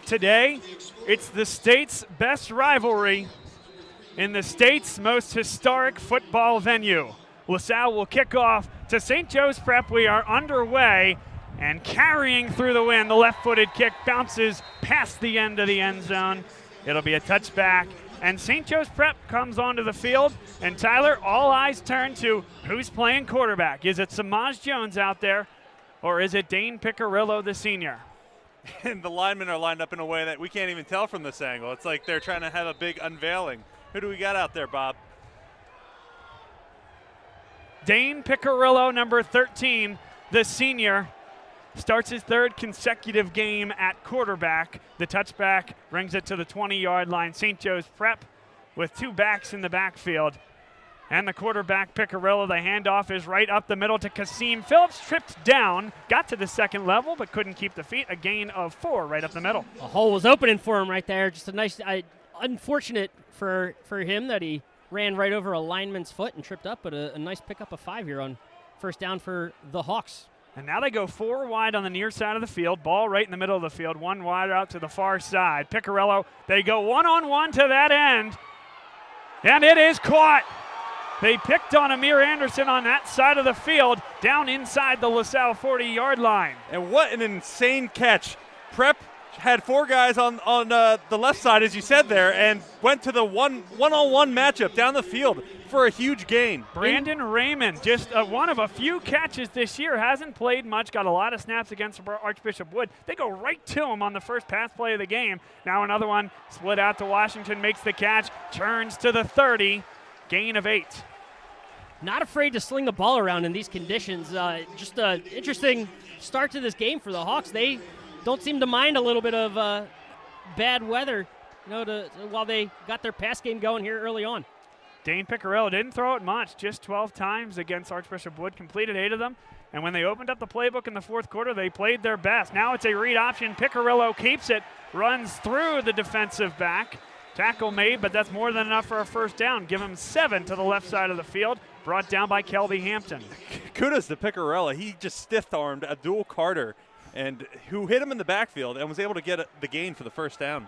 today, it's the state's best rivalry in the state's most historic football venue. LaSalle will kick off to St. Joe's Prep. We are underway, and carrying through the wind, the left-footed kick bounces past the end of the end zone. It'll be a touchback, and St. Joe's Prep comes onto the field. And Tyler, all eyes turn to who's playing quarterback. Is it Samaj Jones out there, or is it Dane Piccirillo, the senior? And the linemen are lined up in a way that we can't even tell from this angle. It's like they're trying to have a big unveiling. Who do we got out there, Bob? Dane Piccirillo, number 13, the senior, starts his third consecutive game at quarterback. The touchback brings it to the 20-yard line. St. Joe's Prep with two backs in the backfield. And the quarterback, Piccirillo, the handoff is right up the middle to Kasim Phillips. Tripped down, got to the second level, but couldn't keep the feet. A gain of 4 right up the middle. A hole was opening for him right there. Just a nice, unfortunate for him that he ran right over a lineman's foot and tripped up, but a nice pickup of 5 here on first down for the Hawks. And now they go 4 wide on the near side of the field. Ball right in the middle of the field. 1 wide out to the far side. Piccirillo, they go one-on-one to that end. And it is caught. They picked on Amir Anderson on that side of the field, down inside the LaSalle 40-yard line. And what an insane catch. Prep had 4 guys on the left side, as you said there, and went to the one-on-one matchup down the field for a huge gain. Brandon Raymond, just one of a few catches this year, hasn't played much, got a lot of snaps against Archbishop Wood. They go right to him on the first pass play of the game. Now another one, split out to Washington, makes the catch, turns to the 30, gain of 8. Not afraid to sling the ball around in these conditions. Just an interesting start to this game for the Hawks. They don't seem to mind a little bit of bad weather, while they got their pass game going here early on. Dane Piccirillo didn't throw it much, just 12 times against Archbishop Wood, completed 8 of them. And when they opened up the playbook in the fourth quarter, they played their best. Now it's a read option. Piccirillo keeps it, runs through the defensive back. Tackle made, but that's more than enough for a first down. Give him 7 to the left side of the field, brought down by Kelby Hampton. Kudos to Piccirillo. He just stiff-armed Abdul Carter, and who hit him in the backfield and was able to get the gain for the first down.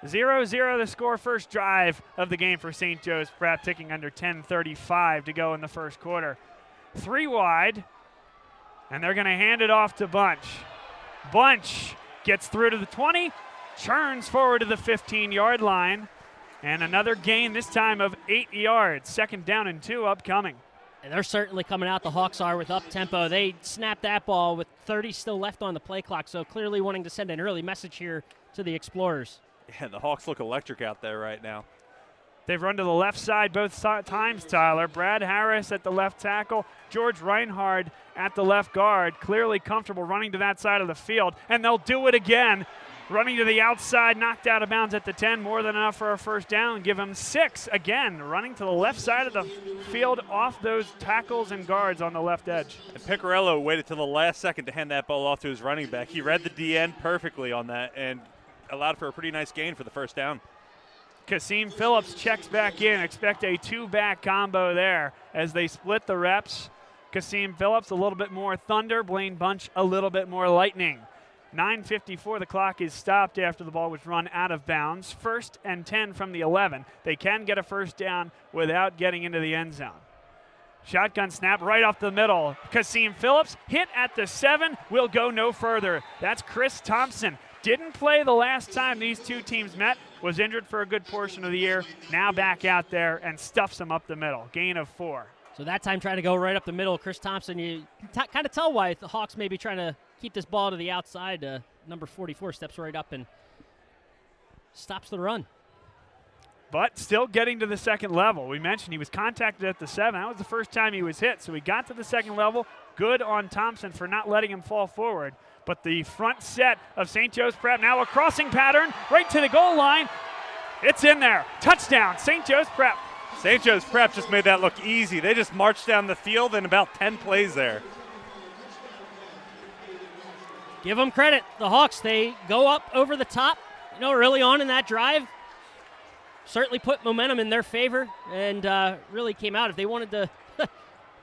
0-0 the score, first drive of the game for St. Joe's Prep, ticking under 10:35 to go in the first quarter. 3 wide, and they're going to hand it off to Bunch. Bunch gets through to the 20, churns forward to the 15-yard line, and another gain, this time of 8 yards. Second down and 2 upcoming. And they're certainly coming out, the Hawks are, with up-tempo. They snapped that ball with 30 still left on the play clock, so clearly wanting to send an early message here to the Explorers. Yeah, the Hawks look electric out there right now. They've run to the left side both times, Tyler. Brad Harris at the left tackle, George Reinhard at the left guard, clearly comfortable running to that side of the field, and they'll do it again. Running to the outside, knocked out of bounds at the 10, more than enough for a first down. Give him 6 again, running to the left side of the field off those tackles and guards on the left edge. And Piccirillo waited till the last second to hand that ball off to his running back. He read the DN perfectly on that and allowed for a pretty nice gain for the first down. Kasim Phillips checks back in. Expect a 2-back combo there as they split the reps. Kasim Phillips a little bit more thunder, Blaine Bunch a little bit more lightning. 9:54, the clock is stopped after the ball was run out of bounds. 1st and 10 from the 11. They can get a first down without getting into the end zone. Shotgun snap right off the middle. Kasim Phillips hit at the 7, will go no further. That's Chris Thompson. Didn't play the last time these two teams met, was injured for a good portion of the year, now back out there and stuffs him up the middle. Gain of 4. So that time trying to go right up the middle. Chris Thompson, you kind of tell why the Hawks may be trying to keep this ball to the outside. Number 44 steps right up and stops the run. But still getting to the second level. We mentioned he was contacted at the 7. That was the first time he was hit. So he got to the second level. Good on Thompson for not letting him fall forward. But the front set of St. Joe's Prep, now a crossing pattern right to the goal line. It's in there. Touchdown, St. Joe's Prep. St. Joe's Prep just made that look easy. They just marched down the field in about 10 plays there. Give them credit. The Hawks, they go up over the top, early on in that drive. Certainly put momentum in their favor and really came out. If they wanted to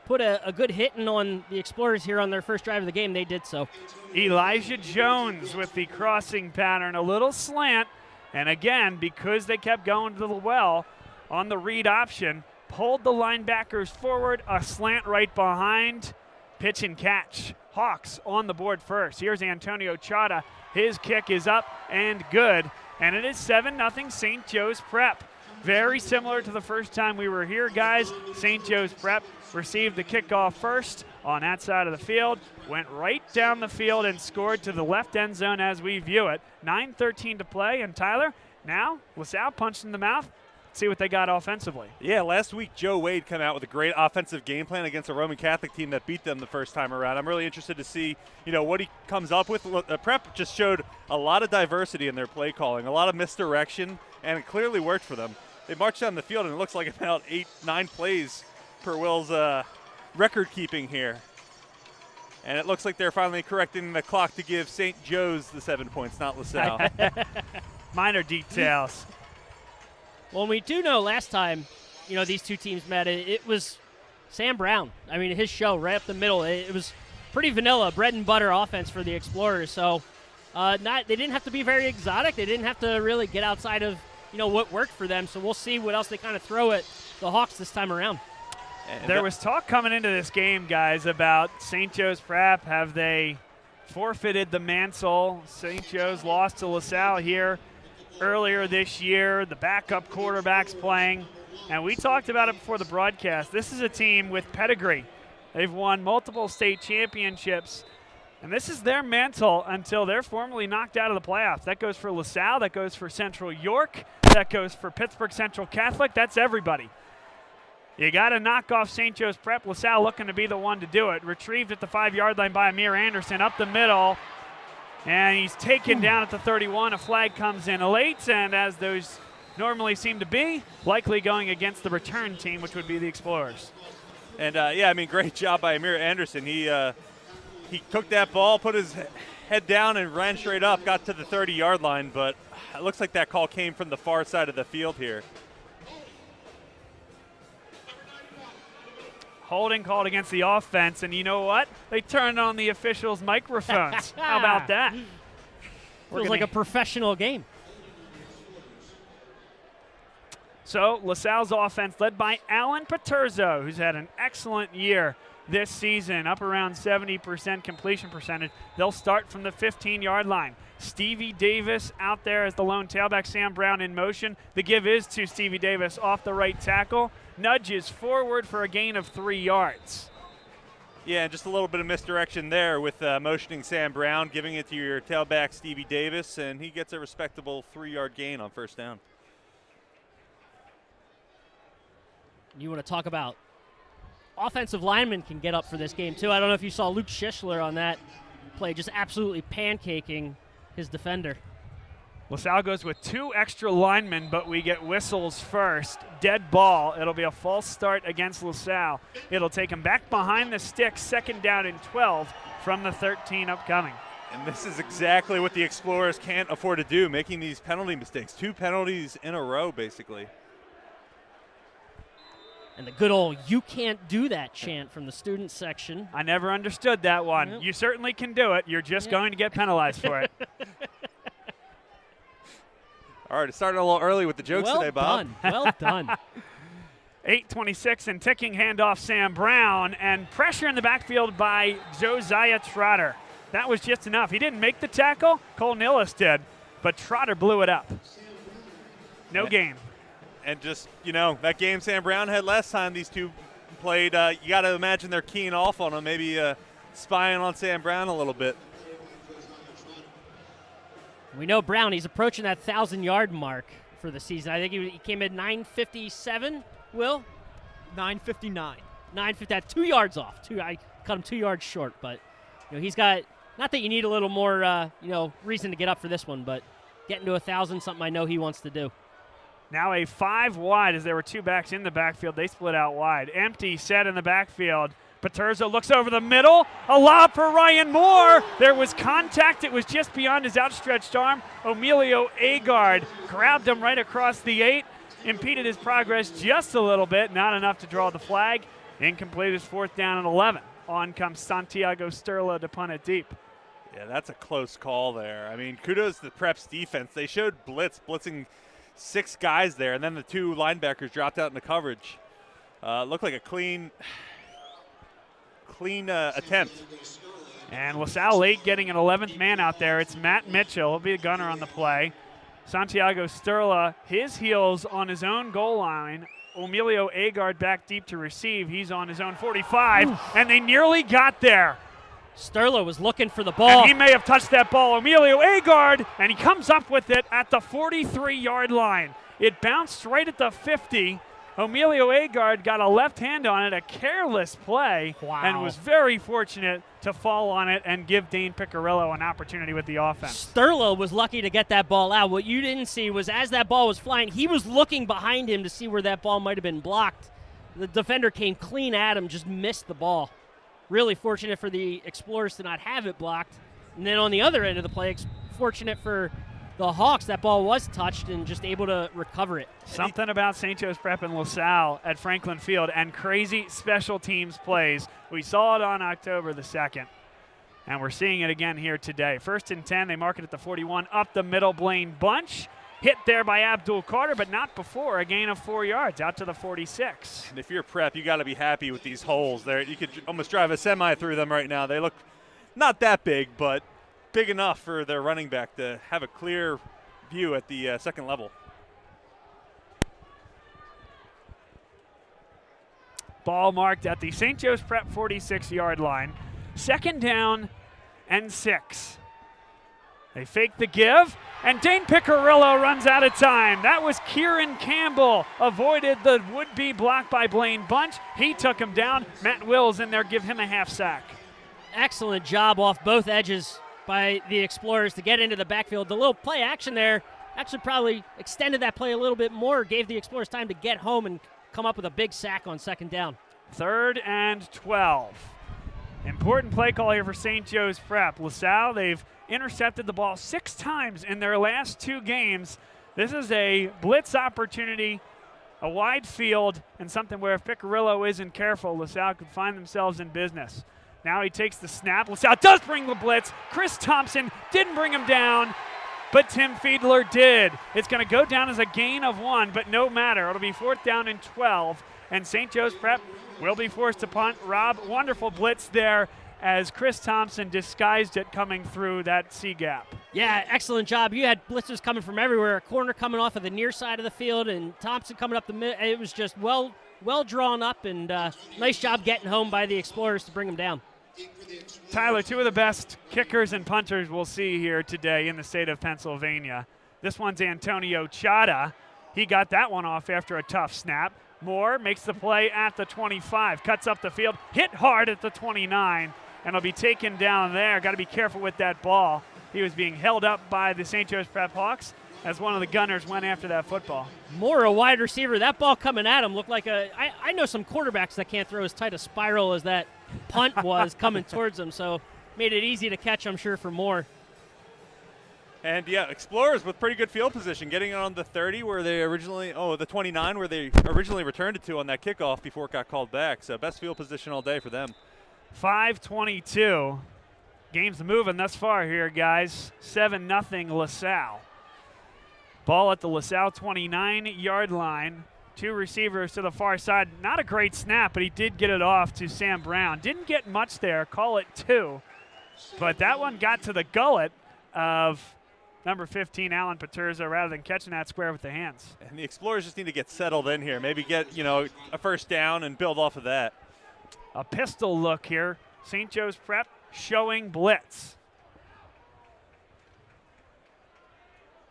put a good hitting on the Explorers here on their first drive of the game, they did so. Elijah Jones with the crossing pattern, a little slant. And again, because they kept going to the well on the read option, pulled the linebackers forward, a slant right behind, pitch and catch. Hawks on the board first. Here's Antonio Chata. His kick is up and good. And it is 7-0 St. Joe's Prep. Very similar to the first time we were here, guys. St. Joe's Prep received the kickoff first on that side of the field, went right down the field and scored to the left end zone as we view it. 9:13 to play, and Tyler, now LaSalle punched in the mouth. See what they got offensively. Yeah, last week Joe Wade came out with a great offensive game plan against a Roman Catholic team that beat them the first time around. I'm really interested to see, what he comes up with. Prep just showed a lot of diversity in their play calling, a lot of misdirection, and it clearly worked for them. They marched down the field, and it looks like about 8-9 plays per Will's record keeping here. And it looks like they're finally correcting the clock to give St. Joe's the 7 points, not LaSalle. Minor details. Well, we do know last time, these two teams met, it was Sam Brown. I mean, his show right up the middle. It was pretty vanilla, bread and butter offense for the Explorers. So they didn't have to be very exotic. They didn't have to really get outside of, what worked for them. So we'll see what else they kind of throw at the Hawks this time around. And there was talk coming into this game, guys, about St. Joe's Prep. Have they forfeited the mantle? St. Joe's lost to LaSalle here earlier this year. The backup quarterback's playing. And we talked about it before the broadcast. This is a team with pedigree. They've won multiple state championships. And this is their mantle until they're formally knocked out of the playoffs. That goes for LaSalle. That goes for Central York. That goes for Pittsburgh Central Catholic. That's everybody. You got to knock off St. Joe's Prep. LaSalle looking to be the one to do it. Retrieved at the 5-yard line by Amir Anderson up the middle. And he's taken down at the 31. A flag comes in late, and as those normally seem to be, likely going against the return team, which would be the Explorers. And, great job by Amir Anderson. He took that ball, put his head down, and ran straight up, got to the 30-yard line, but it looks like that call came from the far side of the field here. Holding called against the offense, and you know what? They turned on the officials' microphones. How about that? Feels like a professional game. So LaSalle's offense led by Alan Paterzo, who's had an excellent year this season, up around 70% completion percentage. They'll start from the 15-yard line. Stevie Davis out there as the lone tailback. Sam Brown in motion. The give is to Stevie Davis off the right tackle. Nudges forward for a gain of 3 yards. Yeah, and just a little bit of misdirection there with motioning Sam Brown, giving it to your tailback Stevie Davis, and he gets a respectable 3-yard gain on first down. You want to talk about offensive linemen can get up for this game, too. I don't know if you saw Luke Schischler on that play, just absolutely pancaking his defender. LaSalle goes with 2 extra linemen, but we get whistles first. Dead ball. It'll be a false start against LaSalle. It'll take him back behind the sticks, 2nd down and 12 from the 13 upcoming. And this is exactly what the Explorers can't afford to do, making these penalty mistakes. 2 penalties in a row, basically. And the good old "you can't do that" chant from the student section. I never understood that one. Yep. You certainly can do it. You're just going to get penalized for it. All right, it started a little early with the jokes today, Bob. Well done. 8:26 and ticking handoff Sam Brown, and pressure in the backfield by Josiah Trotter. That was just enough. He didn't make the tackle. Cole Nillis did, but Trotter blew it up. No game. And just, that game Sam Brown had last time these two played, you got to imagine they're keying off on him, maybe spying on Sam Brown a little bit. We know Brown, he's approaching that 1,000-yard mark for the season. I think he came in 9:57, Will? 9:59. 9:50, that's 2 yards off. I cut him 2 yards short, but he's got, not that you need a little more, reason to get up for this one, but getting to 1,000, something I know he wants to do. Now a 5 wide as there were 2 backs in the backfield. They split out wide. Empty set in the backfield. Paterzo looks over the middle. A lob for Ryan Moore. There was contact. It was just beyond his outstretched arm. Emilio Agard grabbed him right across the 8. Impeded his progress just a little bit. Not enough to draw the flag. Incomplete is 4th down and 11. On comes Santiago Sterla to punt it deep. Yeah, that's a close call there. I mean, kudos to the Preps defense. They showed blitzing 6 guys there, and then the 2 linebackers dropped out into coverage. Looked like a clean attempt. And LaSalle late getting an 11th man out there. It's Matt Mitchell. He'll be a gunner on the play. Santiago Sterla, his heels on his own goal line. Emilio Agard back deep to receive. He's on his own 45, and they nearly got there. Sterla was looking for the ball. And he may have touched that ball. Emilio Agard, and he comes up with it at the 43-yard line. It bounced right at the 50. Emilio Agard got a left hand on it, a careless play, and was very fortunate to fall on it and give Dane Piccirillo an opportunity with the offense. Sterla was lucky to get that ball out. What you didn't see was as that ball was flying, he was looking behind him to see where that ball might have been blocked. The defender came clean at him, just missed the ball. Really fortunate for the Explorers to not have it blocked. And then on the other end of the play, fortunate for the Hawks, that ball was touched and just able to recover it. Something about St. Joe's Prep and LaSalle at Franklin Field and crazy special teams plays. We saw it on October the 2nd, and we're seeing it again here today. 1st and 10, they mark it at the 41, up the middle, Blaine Bunch. Hit there by Abdul Carter, but not before. A gain of 4 yards out to the 46. And if you're Prep, you got to be happy with these holes. There, you could almost drive a semi through them right now. They look not that big, but big enough for their running back to have a clear view at the second level. Ball marked at the St. Joe's Prep 46-yard line. 2nd down and 6. They fake the give, and Dane Piccirillo runs out of time. That was Kieran Campbell. Avoided the would-be block by Blaine Bunch. He took him down. Matt Wills in there, give him a half sack. Excellent job off both edges by the Explorers to get into the backfield. The little play action there actually probably extended that play a little bit more, gave the Explorers time to get home and come up with a big sack on 2nd down. 3rd and 12. Important play call here for St. Joe's Prep. LaSalle, they've intercepted the ball 6 times in their last 2 games. This is a blitz opportunity, a wide field, and something where if Piccirillo isn't careful, LaSalle could find themselves in business. Now he takes the snap. LaSalle does bring the blitz. Chris Thompson didn't bring him down, but Tim Fiedler did. It's going to go down as a gain of 1, but no matter. It'll be 4th down and 12, and St. Joe's Prep will be forced to punt. Rob, wonderful blitz there as Chris Thompson disguised it coming through that C gap. Yeah, excellent job. You had blitzers coming from everywhere. A corner coming off of the near side of the field, and Thompson coming up the mid. It was just well drawn up, and nice job getting home by the Explorers to bring them down. Tyler, 2 of the best kickers and punters we'll see here today in the state of Pennsylvania. This one's Antonio Chada. He got that one off after a tough snap. Moore makes the play at the 25, cuts up the field, hit hard at the 29, and will be taken down there. Got to be careful with that ball. He was being held up by the St. Joe's Prep Hawks as one of the gunners went after that football. Moore, a wide receiver. That ball coming at him looked like I know some quarterbacks that can't throw as tight a spiral as that punt was coming towards them, so made it easy to catch, I'm sure, for Moore. And yeah, Explorers with pretty good field position, getting it on the 30 where they originally, the 29 where they originally returned it to on that kickoff before it got called back. So best field position all day for them. 5:22. Game's moving thus far here, guys. 7-0 LaSalle. Ball at the LaSalle 29-yard line. 2 receivers to the far side. Not a great snap, but he did get it off to Sam Brown. Didn't get much there, call it 2. But that one got to the gullet of number 15, Alan Paterza, rather than catching that square with the hands. And the Explorers just need to get settled in here. Maybe get, a first down and build off of that. A pistol look here. St. Joe's Prep showing blitz.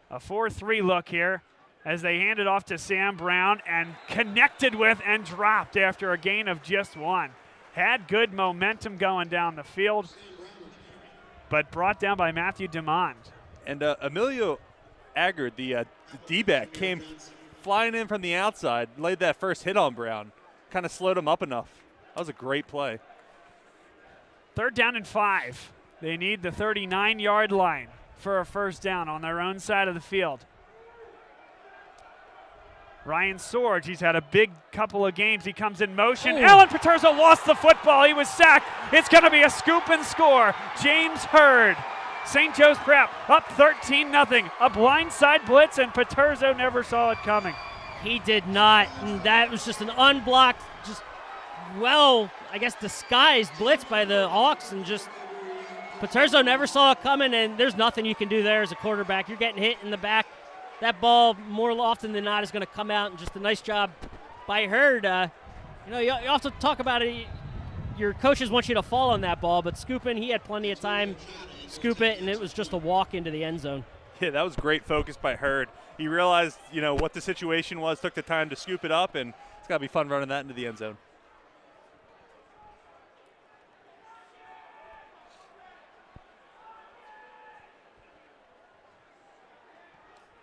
A 4-3 look here as they hand it off to Sam Brown and connected with and dropped after a gain of just 1. Had good momentum going down the field, but brought down by Matthew DeMond. And Emilio Agard, the D-back, came flying in from the outside, laid that first hit on Brown, kind of slowed him up enough. That was a great play. 3rd down and 5. They need the 39-yard line for a first down on their own side of the field. Ryan Sorge, he's had a big couple of games. He comes in motion. Ooh. Alan Paterzo lost the football. He was sacked. It's going to be a scoop and score. James Hurd. St. Joe's Prep up 13-0. A blindside blitz, and Paterzo never saw it coming. He did not. And that was just an unblocked, just I guess disguised blitz by the Hawks, and just Paterzo never saw it coming, and there's nothing you can do there as a quarterback. You're getting hit in the back. That ball, more often than not, is going to come out, and just a nice job by Hurd. You have to talk about it. Your coaches want you to fall on that ball, but scooping, he had plenty of time. Scoop it, and it was just a walk into the end zone. Yeah, that was great focus by Hurd. He realized, what the situation was, took the time to scoop it up, and it's got to be fun running that into the end zone.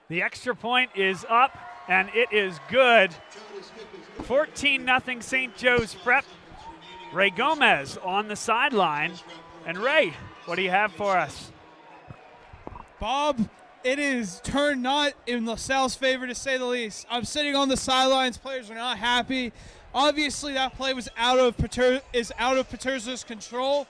The extra point is up, and it is good. 14-0 St. Joe's Prep. Ray Gomez on the sideline. And Ray, what do you have for us? Bob, it is turned not in LaSalle's favor, to say the least. I'm sitting on the sidelines. Players are not happy. Obviously, that play was out of Paterzo's control,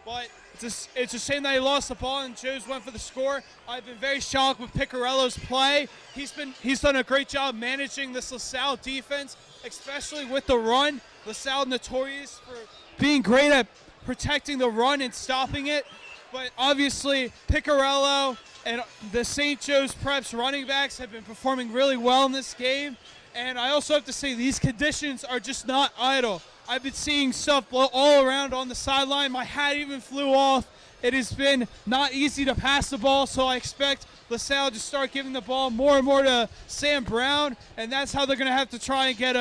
but it's a shame that he lost the ball and Joe's went for the score. I've been very shocked with Piccarello's play. He's done a great job managing this LaSalle defense, especially with the run. LaSalle notorious for being great at protecting the run and stopping it. But obviously, Piccarello and the St. Joe's Preps running backs have been performing really well in this game. And I also have to say, these conditions are just not idle. I've been seeing stuff all around on the sideline. My hat even flew off. It has been not easy to pass the ball, so I expect LaSalle to start giving the ball more and more to Sam Brown, and that's how they're going to have to try and get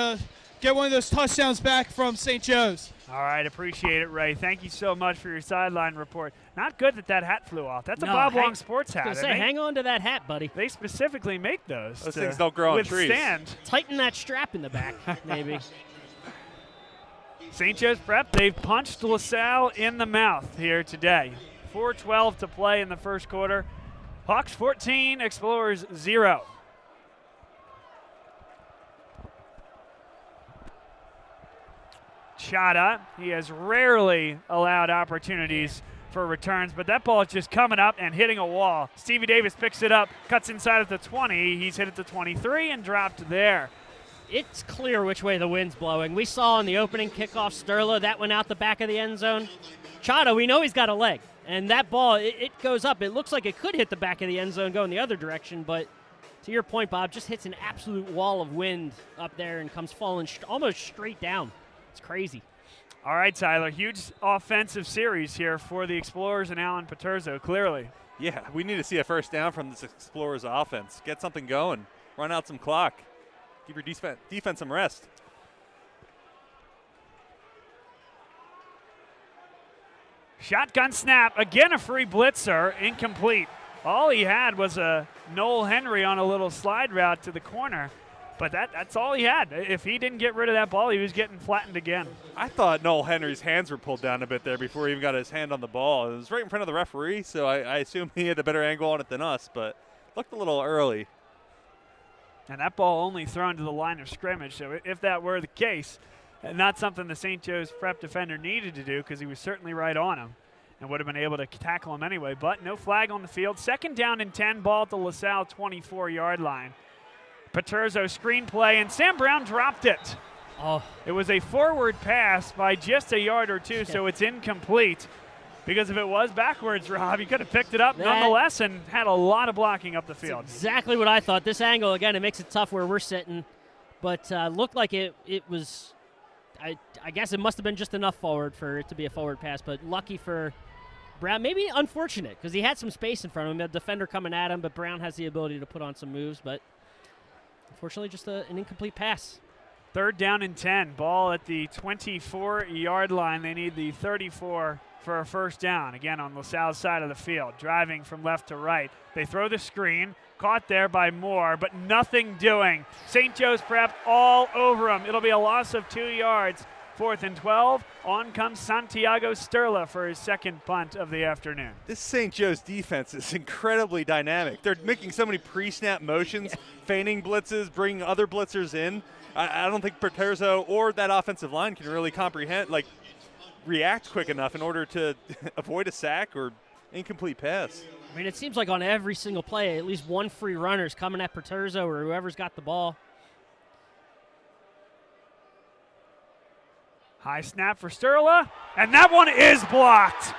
one of those touchdowns back from St. Joe's. All right, appreciate it, Ray. Thank you so much for your sideline report. Not good that hat flew off. That's a Bob Long Sports hat. Hang on to that hat, buddy. They specifically make those. Those things don't grow on trees. Tighten that strap in the back, maybe. St. Joe's Prep, they've punched LaSalle in the mouth here today. 4:12 to play in the first quarter. Hawks 14, Explorers 0. Chada, he has rarely allowed opportunities for returns, but that ball is just coming up and hitting a wall. Stevie Davis picks it up, cuts inside at the 20. He's hit at the 23 and dropped there. It's clear which way the wind's blowing. We saw on the opening kickoff, Sterla, that went out the back of the end zone. Chada, we know he's got a leg, and that ball, it goes up. It looks like it could hit the back of the end zone, go in the other direction, but to your point, Bob, just hits an absolute wall of wind up there and comes falling almost straight down. It's crazy. All right, Tyler, huge offensive series here for the Explorers and Alan Paterzo, clearly. Yeah, we need to see a first down from this Explorers offense. Get something going. Run out some clock. Give your defense some rest. Shotgun snap. Again, a free blitzer. Incomplete. All he had was a Noel Henry on a little slide route to the corner. But that's all he had. If he didn't get rid of that ball, he was getting flattened again. I thought Noel Henry's hands were pulled down a bit there before he even got his hand on the ball. It was right in front of the referee, so I assume he had a better angle on it than us, but looked a little early. And that ball only thrown to the line of scrimmage, so if that were the case, not something the St. Joe's Prep defender needed to do because he was certainly right on him and would have been able to tackle him anyway. But no flag on the field. 2nd down and 10, ball at the LaSalle 24-yard line. Paterzo screen play, and Sam Brown dropped it. Oh. It was a forward pass by just a yard or two, so it's incomplete. Because if it was backwards, Rob, he could have picked it up nonetheless and had a lot of blocking up the field. That's exactly what I thought. This angle, again, it makes it tough where we're sitting. But looked like it was, I guess it must have been just enough forward for it to be a forward pass. But lucky for Brown, maybe unfortunate, because he had some space in front of him. A defender coming at him, but Brown has the ability to put on some moves. But unfortunately, just an incomplete pass. 3rd down and 10, ball at the 24-yard line. They need the 34 for a first down. Again, on LaSalle's side of the field, driving from left to right. They throw the screen, caught there by Moore, but nothing doing. St. Joe's Prep all over him. It'll be a loss of 2 yards 4th and 12. On comes Santiago Sterla for his second punt of the afternoon. This St. Joe's defense is incredibly dynamic. They're making so many pre-snap motions, feigning blitzes, bringing other blitzers in. I don't think Paterzo or that offensive line can really react quick enough in order to avoid a sack or incomplete pass. I mean, it seems like on every single play, at least one free runner is coming at Paterzo or whoever's got the ball. High snap for Sterla, and that one is blocked.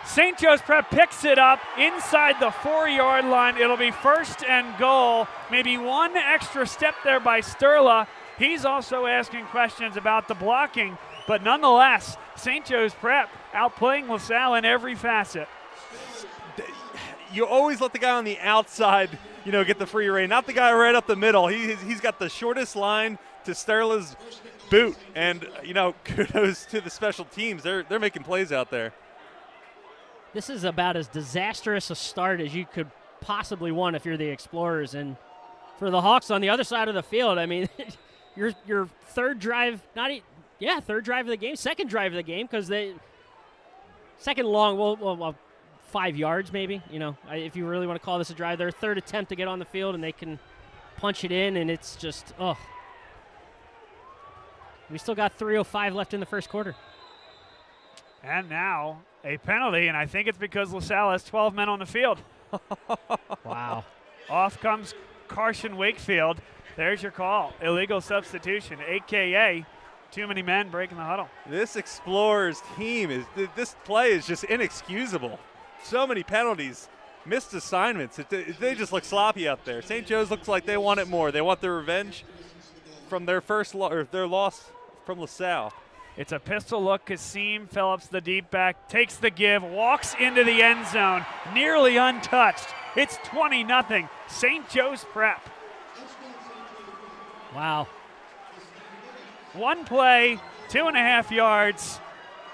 St. Joe's Prep picks it up inside the 4-yard line. It'll be 1st and goal. Maybe one extra step there by Sterla. He's also asking questions about the blocking, but nonetheless, St. Joe's Prep outplaying LaSalle in every facet. You always let the guy on the outside, get the free reign, not the guy right up the middle. He's got the shortest line to Sterla's boot, and kudos to the special teams. They're making plays out there. This is about as disastrous a start as you could possibly want if you're the Explorers. And for the Hawks on the other side of the field, I mean, your third drive, third drive of the game, second drive of the game, because second long, well, 5 yards maybe, if you really want to call this a drive. Their third attempt to get on the field, and they can punch it in, and it's just, We still got 3:05 left in the first quarter. And now a penalty, and I think it's because LaSalle has 12 men on the field. Wow. Off comes Carson Wakefield. There's your call. Illegal substitution, a.k.a. too many men breaking the huddle. This Explorers team, this play is just inexcusable. So many penalties, missed assignments. They just look sloppy out there. St. Joe's looks like they want it more. They want their revenge from their their loss from LaSalle. It's a pistol look. Kasim Phillips, the deep back, takes the give, walks into the end zone, nearly untouched. It's 20-0, St. Joe's Prep. Wow. One play, 2.5 yards,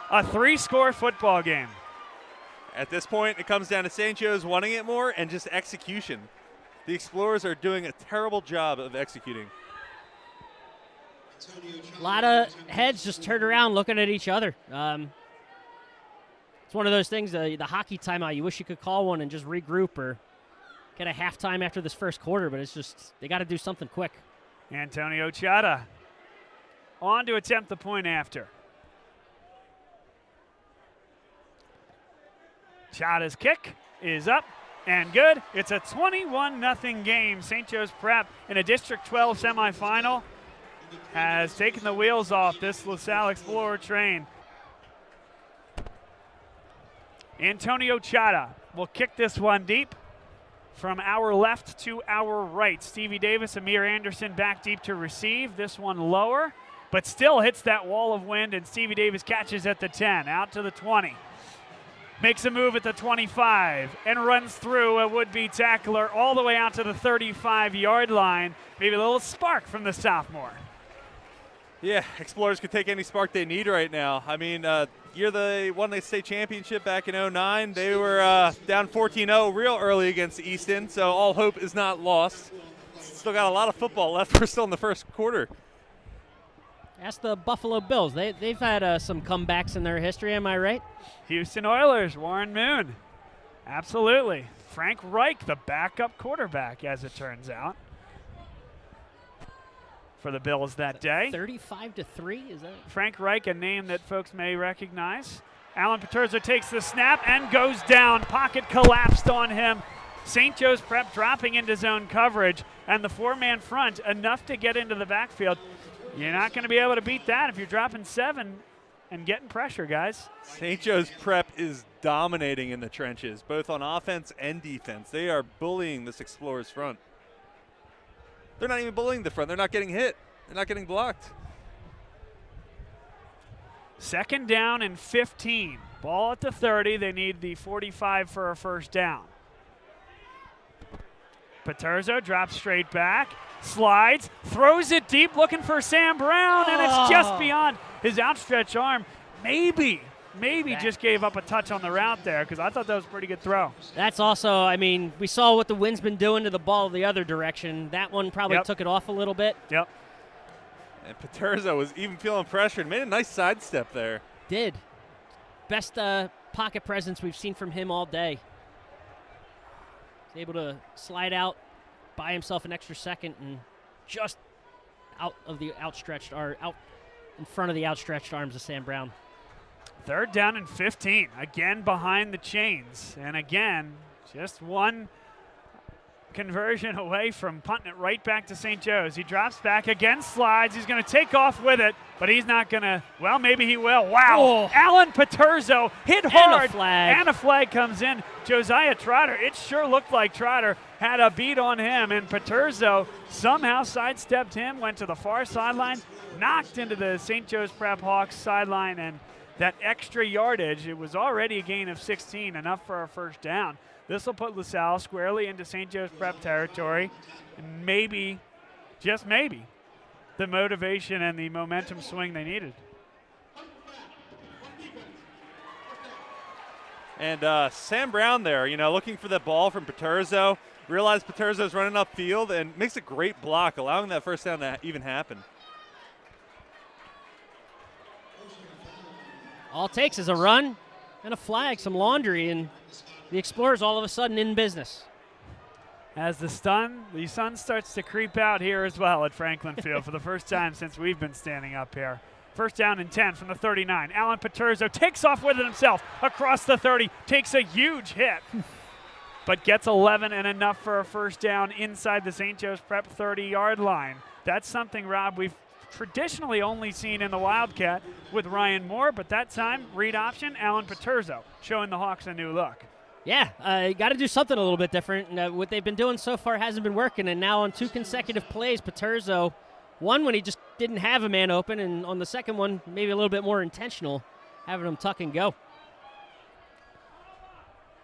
a 3-score football game. At this point, it comes down to St. Joe's wanting it more and just execution. The Explorers are doing a terrible job of executing. A lot of heads just turned around looking at each other. It's one of those things, the hockey timeout, you wish you could call one and just regroup or get a halftime after this first quarter, but it's just, they got to do something quick. Antonio Chata on to attempt the point after. Chata's kick is up and good. It's a 21-0 game. St. Joe's Prep in a District 12 semifinal has taken the wheels off this LaSalle Explorer train. Antonio Chata will kick this one deep from our left to our right. Stevie Davis, Amir Anderson back deep to receive. This one lower, but still hits that wall of wind, and Stevie Davis catches at the 10, out to the 20. Makes a move at the 25 and runs through a would-be tackler all the way out to the 35-yard line. Maybe a little spark from the sophomore. Yeah, Explorers could take any spark they need right now. I mean, year they won the state championship back in 2009. They were down 14-0 real early against Easton, so all hope is not lost. Still got a lot of football left. We're still in the first quarter. Ask the Buffalo Bills. They've had some comebacks in their history, am I right? Houston Oilers, Warren Moon. Absolutely. Frank Reich, the backup quarterback, as it turns out, for the Bills that day. 35-3, is that? Frank Reich, a name that folks may recognize. Alan Paterza takes the snap and goes down. Pocket collapsed on him. St. Joe's Prep dropping into zone coverage, and the four-man front enough to get into the backfield. You're not going to be able to beat that if you're dropping 7 and getting pressure, guys. St. Joe's Prep is dominating in the trenches, both on offense and defense. They are bullying this Explorers front. They're not even bullying the front. They're not getting hit. They're not getting blocked. 2nd down and 15. Ball at the 30. They need the 45 for a first down. Paterzo drops straight back, slides, throws it deep, looking for Sam Brown, and it's just beyond his outstretched arm. Maybe just gave up a touch on the route there, because I thought that was a pretty good throw. That's also, I mean, we saw what the wind's been doing to the ball the other direction. That one probably took it off a little bit. Yep. And Paterzo was even feeling pressured. Made a nice sidestep there. Did. Best pocket presence we've seen from him all day. He's able to slide out, buy himself an extra second, and just out in front of the outstretched arms of Sam Brown. 3rd down and 15. Again behind the chains. And again, just one conversion away from punting it right back to St. Joe's. He drops back again, slides. He's going to take off with it, but he's not going to. Well, maybe he will. Wow. Oh. Alan Paterzo hit hard. And a flag comes in. Josiah Trotter. It sure looked like Trotter had a beat on him, and Paterzo somehow sidestepped him, went to the far sideline, knocked into the St. Joe's Prep Hawks sideline, and that extra yardage, it was already a gain of 16, enough for a 1st down. This will put LaSalle squarely into St. Joe's Prep territory, and maybe, just maybe, the motivation and the momentum swing they needed. And Sam Brown there, looking for the ball from Paterzo. Realized Paterzo's running upfield and makes a great block, allowing that 1st down to even happen. All it takes is a run and a flag, some laundry, and the Explorers all of a sudden in business. As the sun starts to creep out here as well at Franklin Field for the first time since we've been standing up here. 1st down and 10 from the 39. Alan Paterzo takes off with it himself across the 30, takes a huge hit, but gets 11 and enough for a 1st down inside the St. Joe's Prep 30-yard line. That's something, Rob, we've traditionally only seen in the Wildcat with Ryan Moore, but that time, read option, Alan Paterzo, showing the Hawks a new look. Yeah, got to do something a little bit different. What they've been doing so far hasn't been working, and now on 2 consecutive plays, Paterzo, one when he just didn't have a man open, and on the second one, maybe a little bit more intentional, having him tuck and go.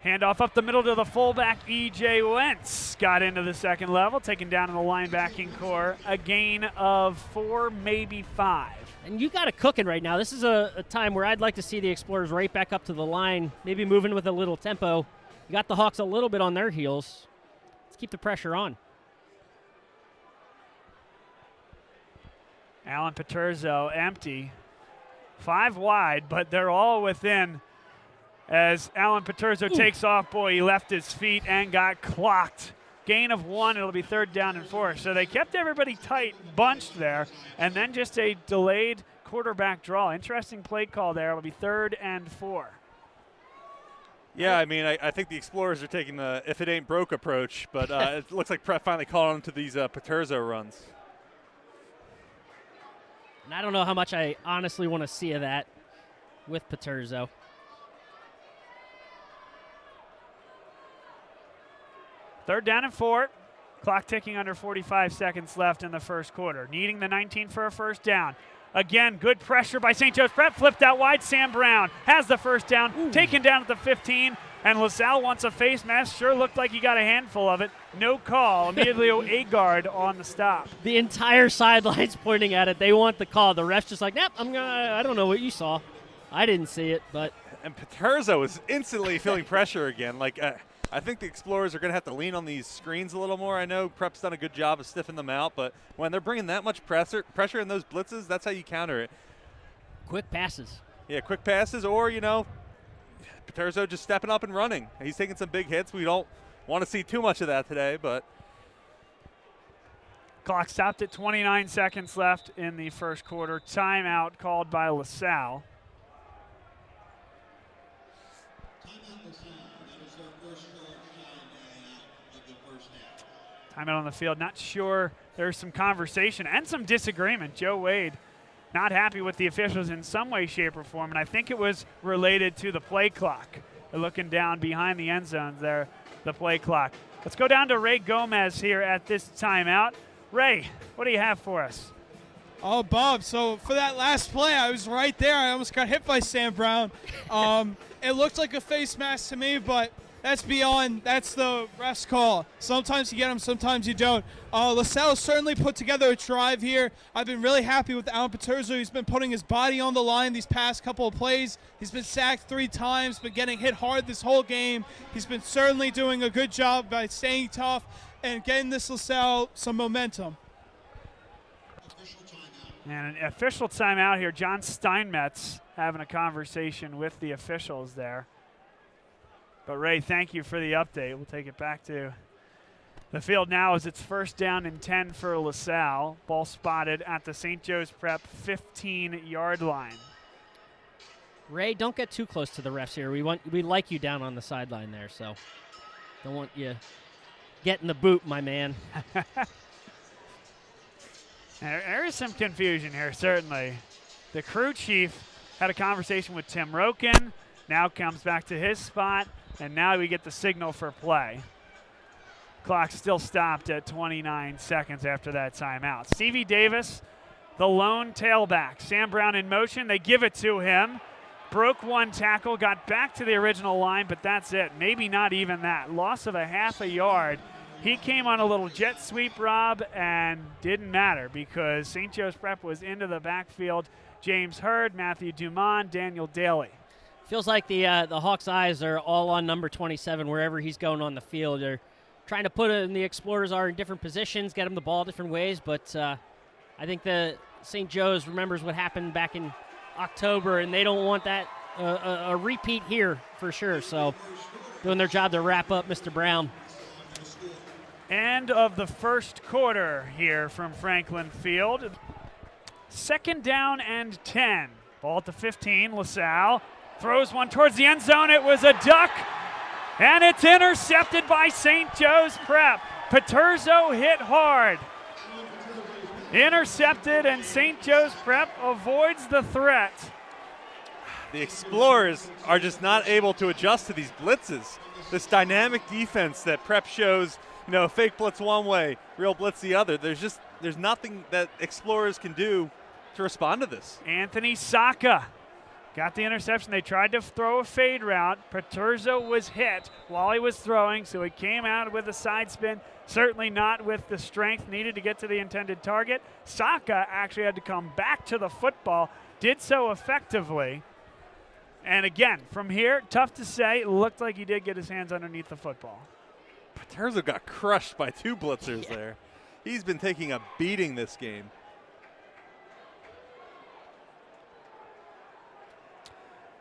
Handoff up the middle to the fullback, E.J. Wentz. Got into the 2nd level, taken down in the linebacking core. A gain of 4, maybe 5. And you got it cooking right now. This is a time where I'd like to see the Explorers right back up to the line, maybe moving with a little tempo. You got the Hawks a little bit on their heels. Let's keep the pressure on. Alan Paterzo empty. 5 wide, but they're all within. As Alan Paterzo takes off, boy, he left his feet and got clocked. Gain of 1, it'll be 3rd down and 4. So they kept everybody tight, bunched there, and then just a delayed quarterback draw. Interesting play call there. It'll be 3rd and 4. Yeah, I mean, I think the Explorers are taking the if it ain't broke approach, but it looks like Prep finally caught on to these Paterzo runs. And I don't know how much I honestly want to see of that with Paterzo. Third down and 4. Clock ticking under 45 seconds left in the first quarter. Needing the 19 for a 1st down. Again, good pressure by St. Joe's Prep. Flipped out wide. Sam Brown has the 1st down. Taken down at the 15. And LaSalle wants a face mask. Sure looked like he got a handful of it. No call. Immediately a guard on the stop. The entire sideline's pointing at it. They want the call. The ref's just like, nope, I don't know what you saw. I didn't see it, but. And Paterzo is instantly feeling pressure again. I think the Explorers are going to have to lean on these screens a little more. I know Prep's done a good job of stiffing them out, but when they're bringing that much pressure in those blitzes, that's how you counter it. Quick passes. Yeah, quick passes or, Paterzo just stepping up and running. He's taking some big hits. We don't want to see too much of that today, but. Clock stopped at 29 seconds left in the first quarter. Timeout called by LaSalle. Timeout on the field. Not sure. There's some conversation and some disagreement. Joe Wade not happy with the officials in some way, shape, or form, and I think it was related to the play clock. They're looking down behind the end zones there, the play clock. Let's go down to Ray Gomez here at this timeout. Ray, what do you have for us? Oh, Bob, so for that last play, I was right there. I almost got hit by Sam Brown. It looked like a face mask to me, but that's the ref's call. Sometimes you get them, sometimes you don't. LaSalle certainly put together a drive here. I've been really happy with Alan Paterzo. He's been putting his body on the line these past couple of plays. He's been sacked 3 times, been getting hit hard this whole game. He's been certainly doing a good job by staying tough and getting this LaSalle some momentum. And an official timeout here. John Steinmetz having a conversation with the officials there. But Ray, thank you for the update. We'll take it back to the field now as it's first down and 10 for LaSalle. Ball spotted at the St. Joe's Prep 15-yard line. Ray, don't get too close to the refs here. We like you down on the sideline there, so don't want you getting the boot, my man. There is some confusion here, certainly. The crew chief had a conversation with Tim Roken, now comes back to his spot, and now we get the signal for play. Clock still stopped at 29 seconds after that timeout. Stevie Davis, the lone tailback. Sam Brown in motion. They give it to him. Broke one tackle, got back to the original line, but that's it. Maybe not even that. Loss of a half a yard. He came on a little jet sweep, Rob, and didn't matter because St. Joe's Prep was into the backfield. James Hurd, Matthew Dumont, Daniel Daly. Feels like the Hawks' eyes are all on number 27 wherever he's going on the field. They're trying to put him, the Explorers are in different positions, get him the ball different ways, but I think the St. Joe's remembers what happened back in October, and they don't want that a repeat here for sure. So doing their job to wrap up Mr. Brown. End of the first quarter here from Franklin Field. Second down and 10. Ball at the 15. LaSalle throws one towards the end zone. It was a duck, and it's intercepted by St. Joe's Prep. Paterzo hit hard. Intercepted, and St. Joe's Prep avoids the threat. The Explorers are just not able to adjust to these blitzes. This dynamic defense that Prep shows, fake blitz one way, real blitz the other. There's nothing that Explorers can do to respond to this. Anthony Saka got the interception. They tried to throw a fade route. Paterzo was hit while he was throwing, so he came out with a side spin. Certainly not with the strength needed to get to the intended target. Saka actually had to come back to the football, did so effectively. And again, from here, tough to say. It looked like he did get his hands underneath the football. Paterzo got crushed by two blitzers there. He's been taking a beating this game.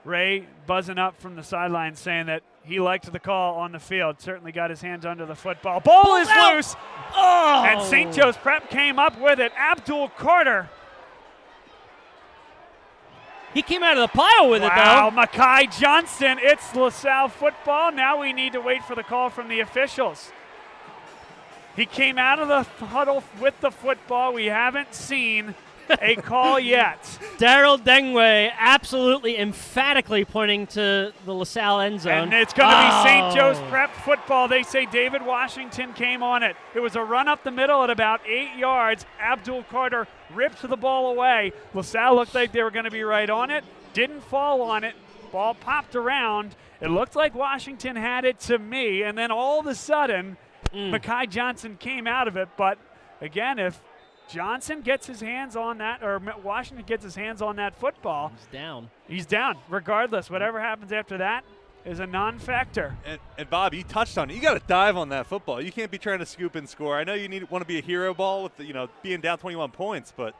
Ray buzzing up from the sideline saying that he liked the call on the field. Certainly got his hands under the football. Ball is loose. Oh! And St. Joe's Prep came up with it. Abdul Carter. He came out of the pile with it, though. Wow, Makai Johnson. It's LaSalle football. Now we need to wait for the call from the officials. He came out of the huddle with the football. We haven't seen a call yet. Daryl Dengway absolutely emphatically pointing to the LaSalle end zone. And it's going to be St. Joe's Prep football. They say David Washington came on it. It was a run up the middle at about 8 yards. Abdul Carter ripped the ball away. LaSalle looked like they were going to be right on it. Didn't fall on it. Ball popped around. It looked like Washington had it to me. And then all of a sudden, Makai Johnson came out of it. But again, if Johnson gets his hands on that, or Washington gets his hands on that football, he's down. He's down. Regardless, whatever happens after that is a non-factor. And Bob, you touched on it. You got to dive on that football. You can't be trying to scoop and score. I know you want to be a hero ball with being down 21 points, but.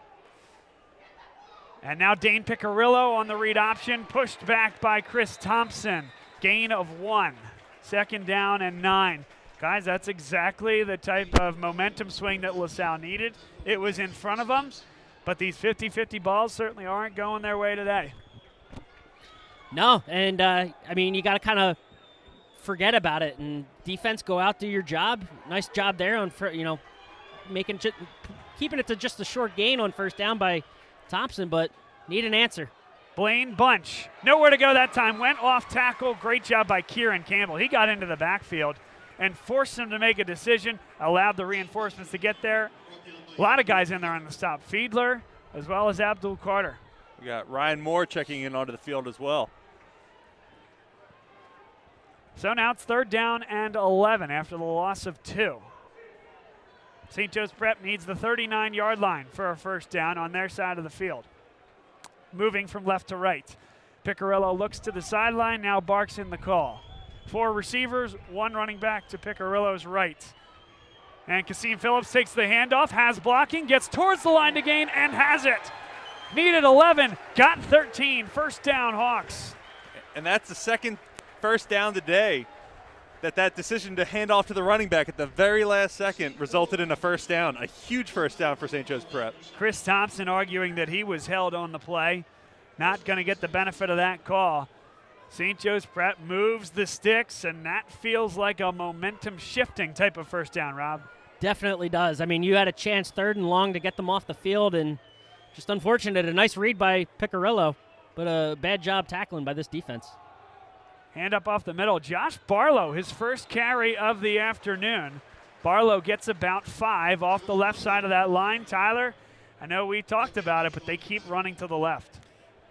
And now Dane Picarillo on the read option, pushed back by Chris Thompson. Gain of 1. Second down and 9. Guys, that's exactly the type of momentum swing that LaSalle needed. It was in front of them, but these 50-50 balls certainly aren't going their way today. No, and you got to kind of forget about it and defense go out, do your job. Nice job there on keeping it to just a short gain on first down by Thompson, but need an answer. Blaine Bunch, nowhere to go that time. Went off tackle. Great job by Kieran Campbell. He got into the backfield and forced him to make a decision, allowed the reinforcements to get there. A lot of guys in there on the stop. Fiedler as well as Abdul Carter. We got Ryan Moore checking in onto the field as well. So now it's third down and 11 after the loss of 2. St. Joe's Prep needs the 39-yard line for a first down on their side of the field. Moving from left to right. Picarillo looks to the sideline, now barks in the call. 4 receivers, 1 running back to Picarillo's right. And Kasim Phillips takes the handoff, has blocking, gets towards the line to gain, and has it. Needed 11, got 13. First down, Hawks. And that's the second first down today. That decision to hand off to the running back at the very last second resulted in a first down, a huge first down for St. Joe's Prep. Chris Thompson arguing that he was held on the play. Not going to get the benefit of that call. St. Joe's Prep moves the sticks, and that feels like a momentum shifting type of first down, Rob. Definitely does. I mean, you had a chance 3rd and long to get them off the field, and just unfortunate. A nice read by Piccirillo, but a bad job tackling by this defense. Hand up off the middle. Josh Barlow, his first carry of the afternoon. Barlow gets about 5 off the left side of that line. Tyler, I know we talked about it, but they keep running to the left.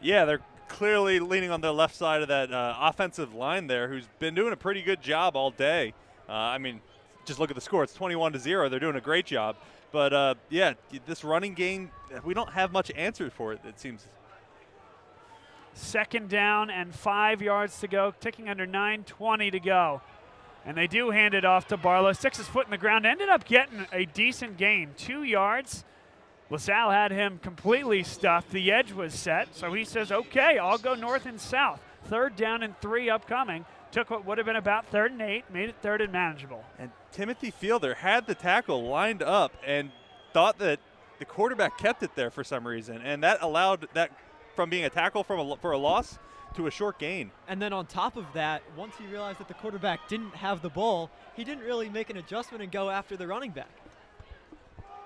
Yeah, they're clearly leaning on the left side of that offensive line there, who's been doing a pretty good job all day. I mean, just look at the score. It's 21-0. They're doing a great job. But, yeah, this running game, we don't have much answer for it, it seems. 2nd down and 5 yards to go, ticking under 9:20 to go. And they do hand it off to Barlow. 6 his foot in the ground. Ended up getting a decent gain, 2 yards. LaSalle had him completely stuffed. The edge was set, so he says, okay, I'll go north and south. 3rd down and 3 upcoming. Took what would have been about 3rd and 8, made it 3rd and manageable. And Timothy Fielder had the tackle lined up and thought that the quarterback kept it there for some reason, and that allowed that from being a tackle for a loss to a short gain. And then on top of that, once he realized that the quarterback didn't have the ball, he didn't really make an adjustment and go after the running back.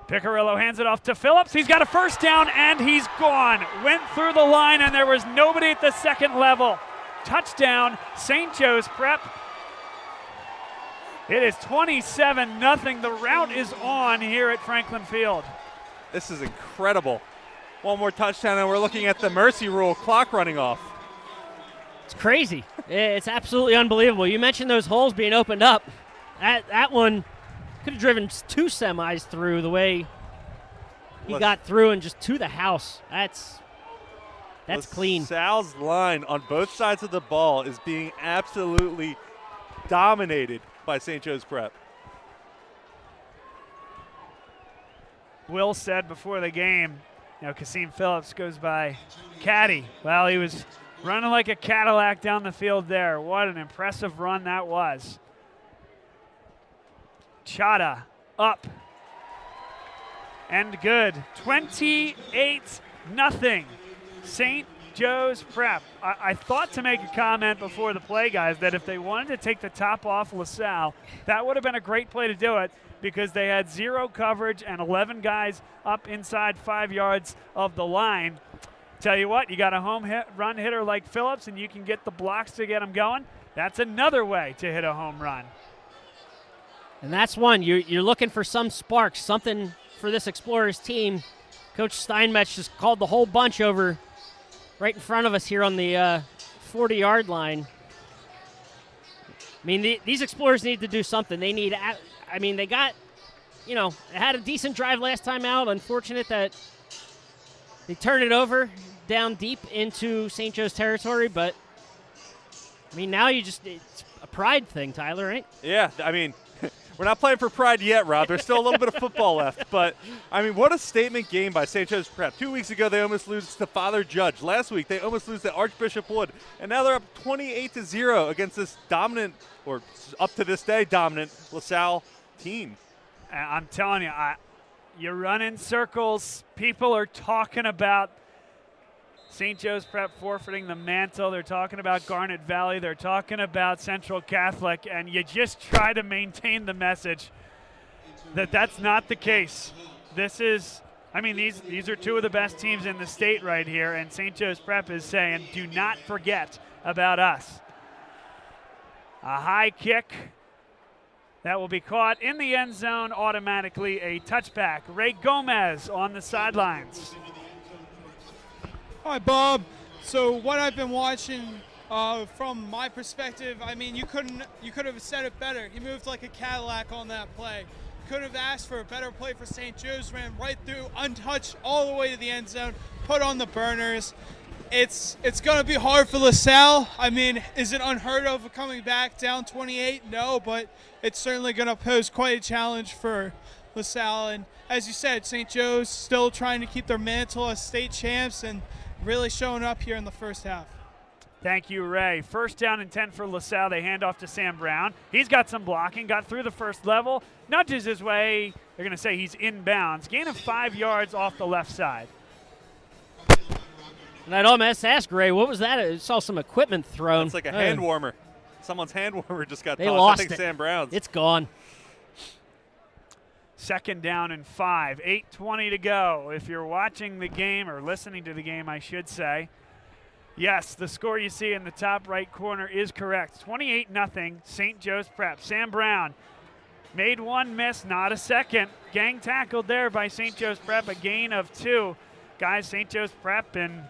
Piccirillo hands it off to Phillips. He's got a first down, and he's gone. Went through the line, and there was nobody at the second level. Touchdown, St. Joe's Prep. It is 27-0. The route is on here at Franklin Field. This is incredible. One more touchdown, and we're looking at the mercy rule clock running off. It's crazy. It's absolutely unbelievable. You mentioned those holes being opened up. That one could have driven 2 semis through the way he got through and just to the house. That's clean. Sal's line on both sides of the ball is being absolutely dominated by St. Joe's Prep. Will said before the game, Kasim Phillips goes by Caddy. Well, he was running like a Cadillac down the field there. What an impressive run that was. Chada up and good. 28-0. St. Joe's Prep. I thought to make a comment before the play, guys, that if they wanted to take the top off LaSalle, that would have been a great play to do it, because they had 0 coverage and 11 guys up inside 5 yards of the line. Tell you what, you got a home run hitter like Phillips, and you can get the blocks to get them going. That's another way to hit a home run. And that's one. You're looking for some sparks, something for this Explorers team. Coach Steinmetz just called the whole bunch over right in front of us here on the 40-yard line. I mean, these Explorers need to do something. They need, they got, had a decent drive last time out. Unfortunate that they turned it over down deep into St. Joe's territory, but, now it's a pride thing, Tyler, right? Yeah, we're not playing for pride yet, Rob. There's still a little bit of football left. But, what a statement game by St. Joe's Prep. 2 weeks ago, they almost lose to Father Judge. Last week, they almost lose to Archbishop Wood. And now they're up 28-0 against this dominant, or up to this day, dominant LaSalle team. I'm telling you, you run in circles. People are talking about St. Joe's Prep forfeiting the mantle. They're talking about Garnet Valley. They're talking about Central Catholic. And you just try to maintain the message that that's not the case. This is, these are 2 of the best teams in the state right here. And St. Joe's Prep is saying, do not forget about us. A high kick that will be caught in the end zone, automatically a touchback. Ray Gomez on the sidelines. Hi, Bob. So what I've been watching from my perspective, you could have said it better. He moved like a Cadillac on that play. Could have asked for a better play for St. Joe's. Ran right through, untouched, all the way to the end zone, put on the burners. It's going to be hard for LaSalle. I mean, is it unheard of coming back down 28? No, but it's certainly going to pose quite a challenge for LaSalle. And as you said, St. Joe's still trying to keep their mantle as state champs and really showing up here in the first half. Thank you, Ray. First down and 10 for LaSalle. They hand off to Sam Brown. He's got some blocking, got through the first level, nudges his way. They're going to say he's inbounds. Gain of 5 yards off the left side. And I'd almost ask Ray, what was that? I saw some equipment thrown. It's like a hand warmer. Someone's hand warmer just got They tossed. lost I think it. Sam Brown's. It's gone. Second down and 5, 8:20 to go. If you're watching the game, or listening to the game, I should say, yes, the score you see in the top right corner is correct. 28-0, St. Joe's Prep. Sam Brown made one miss, not a second. Gang tackled there by St. Joe's Prep, a gain of 2. Guys, St. Joe's Prep in,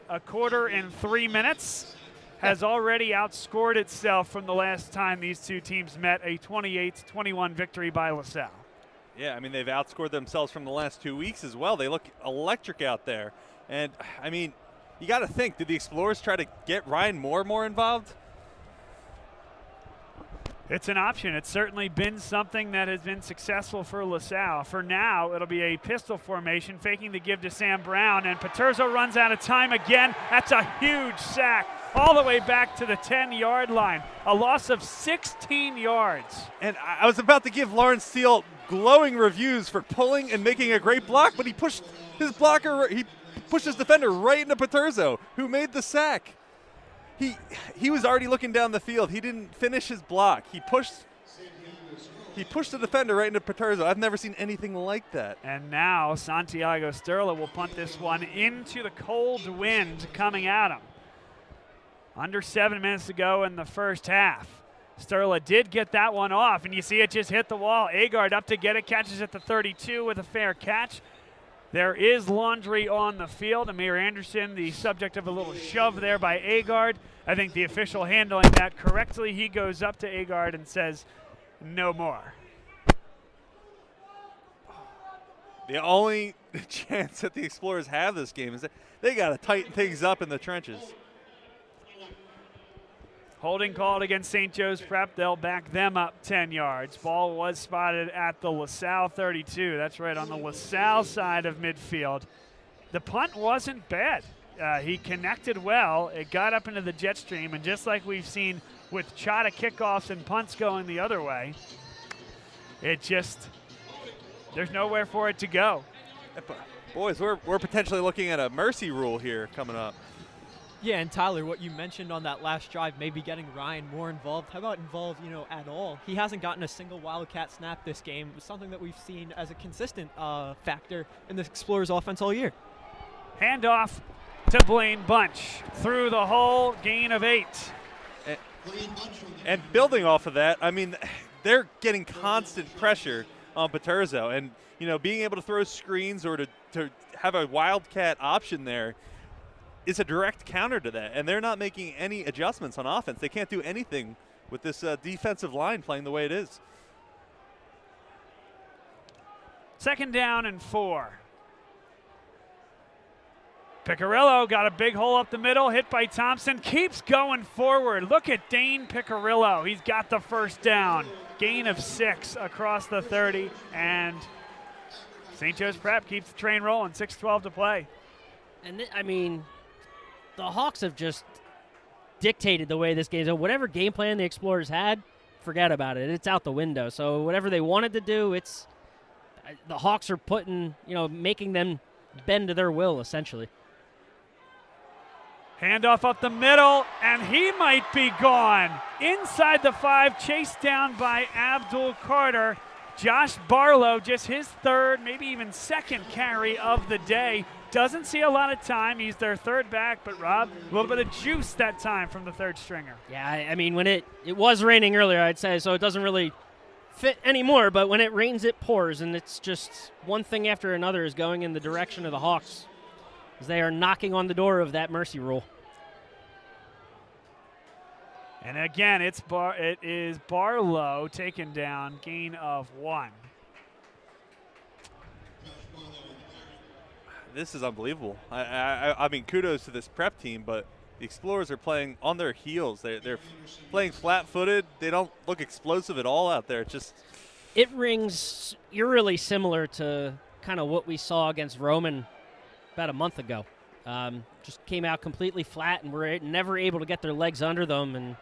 a quarter and 3 minutes has already outscored itself from the last time these two teams met, a 28-21 victory by LaSalle. Yeah, I mean, they've outscored themselves from the last 2 weeks as well. They look electric out there. And, I mean, you got to think, did the Explorers try to get Ryan Moore more involved? It's an option. It's certainly been something that has been successful for LaSalle. For now, it'll be a pistol formation, faking the give to Sam Brown, and Paterzo runs out of time again. That's a huge sack all the way back to the 10-yard line. A loss of 16 yards. And I was about to give Lawrence Steele glowing reviews for pulling and making a great block, but he pushed his defender right into Paterzo, who made the sack. He was already looking down the field. He didn't finish his block. He pushed the defender right into Paterzo. I've never seen anything like that. And now Santiago Sterla will punt this one into the cold wind coming at him. Under 7 minutes to go in the first half. Sterla did get that one off, and you see it just hit the wall. Agard up to get it, catches at the 32 with a fair catch. There is laundry on the field. Amir Anderson, the subject of a little shove there by Agard. I think the official handling that correctly. He goes up to Agard and says, no more. The only chance that the Explorers have this game is that they got to tighten things up in the trenches. Holding called against St. Joe's Prep. They'll back them up 10 yards. Ball was spotted at the LaSalle 32. That's right on the LaSalle side of midfield. The punt wasn't bad. He connected well. It got up into the jet stream, and just like we've seen with Chata kickoffs and punts going the other way, there's nowhere for it to go. Boys, we're potentially looking at a mercy rule here coming up. Yeah, and Tyler, what you mentioned on that last drive, maybe getting Ryan more involved. How about involved, at all? He hasn't gotten a single Wildcat snap this game. It's something that we've seen as a consistent factor in the Explorers offense all year. Handoff to Blaine Bunch. Through the hole, gain of 8. And building off of that, I mean, they're getting constant pressure on Paterzo. And, being able to throw screens or to have a Wildcat option there is a direct counter to that, and they're not making any adjustments on offense. They can't do anything with this defensive line playing the way it is. Second down and 4. Picarillo got a big hole up the middle, hit by Thompson, keeps going forward. Look at Dane Picarillo. He's got the first down. Gain of 6 across the 30, and St. Joe's Prep keeps the train rolling, 6:12 to play. And the Hawks have just dictated the way this game is. Whatever game plan the Explorers had, forget about it. It's out the window. So whatever they wanted to do, the Hawks are making them bend to their will, essentially. Handoff up the middle, and he might be gone. Inside the 5, chased down by Abdul Carter. Josh Barlow, just his third, maybe even second carry of the day. Doesn't see a lot of time. He's their third back, but Rob, a little bit of juice that time from the third stringer. Yeah, when it was raining earlier, I'd say, so it doesn't really fit anymore, but when it rains, it pours, and it's just one thing after another is going in the direction of the Hawks as they are knocking on the door of that mercy rule. And again, it is Barlow taken down, gain of 1. This is unbelievable. I mean, kudos to this prep team, but the Explorers are playing on their heels. They're playing flat-footed. They don't look explosive at all out there. It rings eerily similar to kind of what we saw against Roman about a month ago. Just came out completely flat and were never able to get their legs under them, and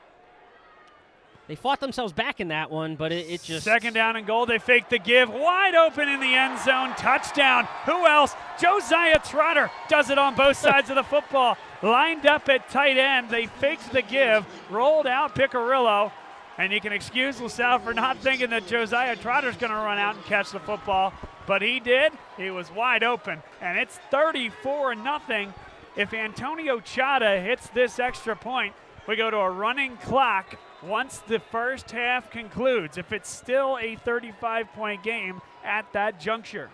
they fought themselves back in that one, but it just... Second down and goal. They fake the give. Wide open in the end zone. Touchdown. Who else? Josiah Trotter does it on both sides of the football. Lined up at tight end. They faked the give. Rolled out Picarillo. And you can excuse LaSalle for not thinking that Josiah Trotter's going to run out and catch the football. But he did. He was wide open. And it's 34-0. If Antonio Chada hits this extra point, we go to a running clock once the first half concludes, if it's still a 35-point game at that juncture.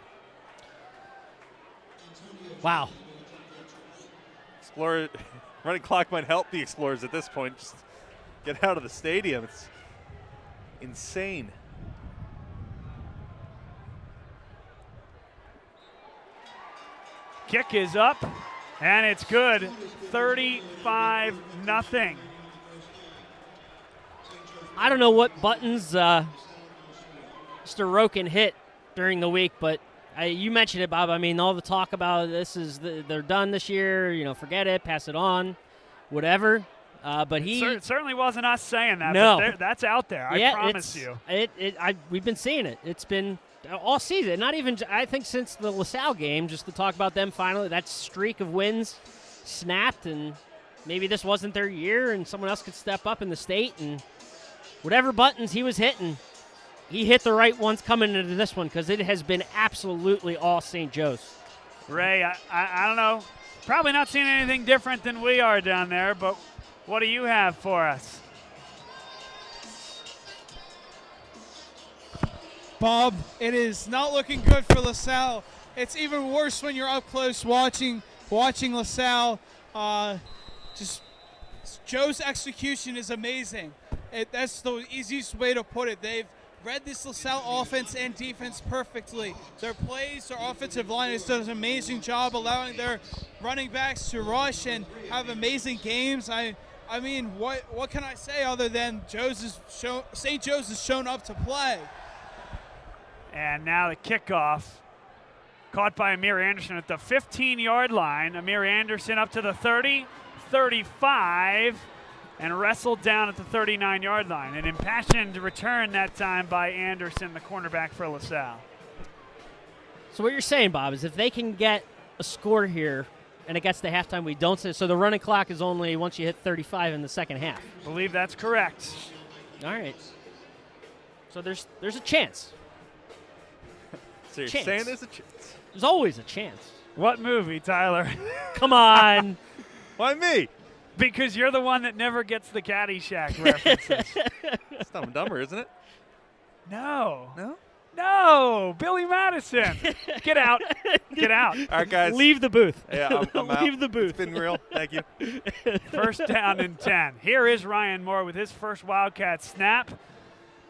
Wow. Explorer running clock might help the Explorers at this point. Just get out of the stadium. It's insane. Kick is up, and it's good. 35-0. I don't know what buttons Mr. Roken hit during the week, but you mentioned it, Bob. I mean, all the talk about they're done this year. Forget it, pass it on, whatever. But it certainly wasn't us saying that. No, but that's out there. I promise you. We've been seeing it. It's been all season. Not even I think since the LaSalle game, just to talk about them finally. That streak of wins snapped, and maybe this wasn't their year, and someone else could step up in the state and. Whatever buttons he was hitting, he hit the right ones coming into this one because it has been absolutely all St. Joe's. Ray, I don't know. Probably not seeing anything different than we are down there, but what do you have for us? Bob, it is not looking good for LaSalle. It's even worse when you're up close watching LaSalle. Joe's execution is amazing. That's the easiest way to put it. They've read this LaSalle offense and defense perfectly. Their plays, their offensive line has done an amazing job allowing their running backs to rush and have amazing games. I mean, what can I say other than St. Joe's has shown up to play. And now the kickoff. Caught by Amir Anderson at the 15-yard line. Amir Anderson up to the 30, 35. And wrestled down at the 39-yard line. An impassioned return that time by Anderson, the cornerback for LaSalle. So what you're saying, Bob, is if they can get a score here and it gets to halftime, we don't say. So the running clock is only once you hit 35 in the second half. I believe that's correct. All right. So there's a chance. So you're saying there's a chance? There's always a chance. What movie, Tyler? Come on. Why me? Because you're the one that never gets the Caddyshack references. It's Dumb and Dumber, isn't it? No. No? No. Billy Madison. Get out. Get out. All right, guys. Leave the booth. Yeah, I'm out. Leave the booth. It's been real. Thank you. First down and 10. Here is Ryan Moore with his first Wildcat snap.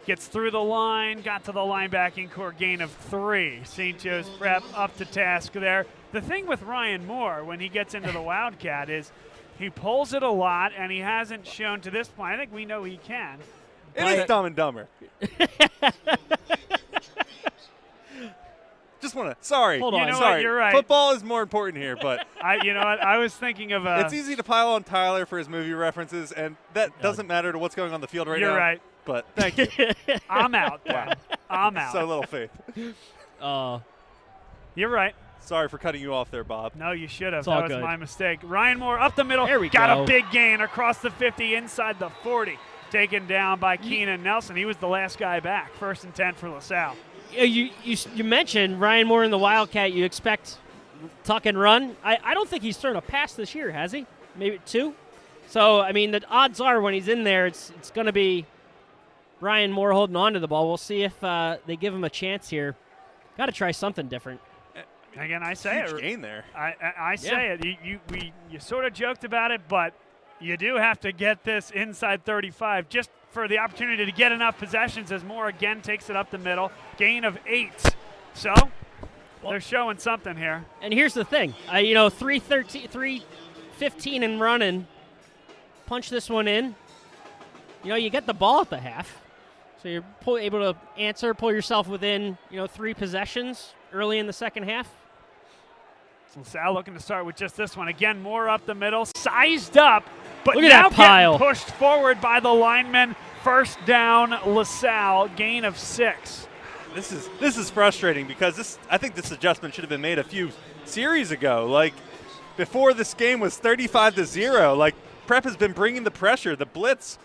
Gets through the line, got to the linebacking core, gain of 3. St. Joe's Prep up to task there. The thing with Ryan Moore when he gets into the Wildcat is he pulls it a lot, and he hasn't shown to this point. I think we know he can. It is Dumb and Dumber. Just want to. Sorry. Hold on. You know Sorry. what? You're right. Football is more important here, but You know what? I was thinking of it's easy to pile on Tyler for his movie references, and that doesn't matter to what's going on the field right now. You're right. But thank you. I'm out. Then. I'm out. So little faith. You're right. Sorry for cutting you off there, Bob. No, you should have. It's all That was good. my mistake. Ryan Moore up the middle. There we got go. a big gain across the 50, inside the 40. Taken down by Keenan Nelson. He was the last guy back. 1st and 10 for LaSalle. You mentioned Ryan Moore in the Wildcat. You expect tuck and run. I don't think he's thrown a pass this year, has he? Maybe 2. So, I mean, the odds are when he's in there, it's going to be Ryan Moore holding on to the ball. We'll see if they give him a chance here. Got to try something different. Again, I say Huge it. gain there. I say it. You sort of joked about it, but you do have to get this inside 35 just for the opportunity to get enough possessions as Moore again takes it up the middle. Gain of 8. So They're showing something here. And here's the thing. 3:15 and running. Punch this one in. You get the ball at the half. So you're able to pull yourself within, 3 possessions early in the second half. So Salle looking to start with just this one. Again, more up the middle, sized up, but Look at now that pile. getting pushed forward by the lineman. First down, LaSalle, gain of 6. This is frustrating because I think this adjustment should have been made a few series ago. Like, before this game was 35-0. Like, Prep has been bringing the pressure, the blitz,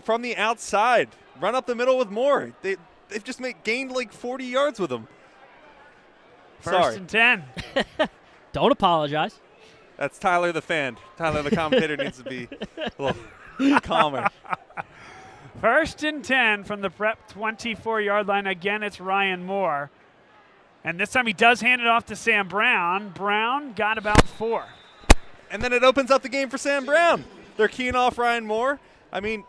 from the outside. Run up the middle with more. They've just gained like 40 yards with them. First and 10. Don't apologize. That's Tyler the fan. Tyler the commentator needs to be a little calmer. First and 10 from the Prep 24-yard line. Again, it's Ryan Moore. And this time he does hand it off to Sam Brown. Brown got about 4. And then it opens up the game for Sam Brown. They're keying off Ryan Moore. I mean,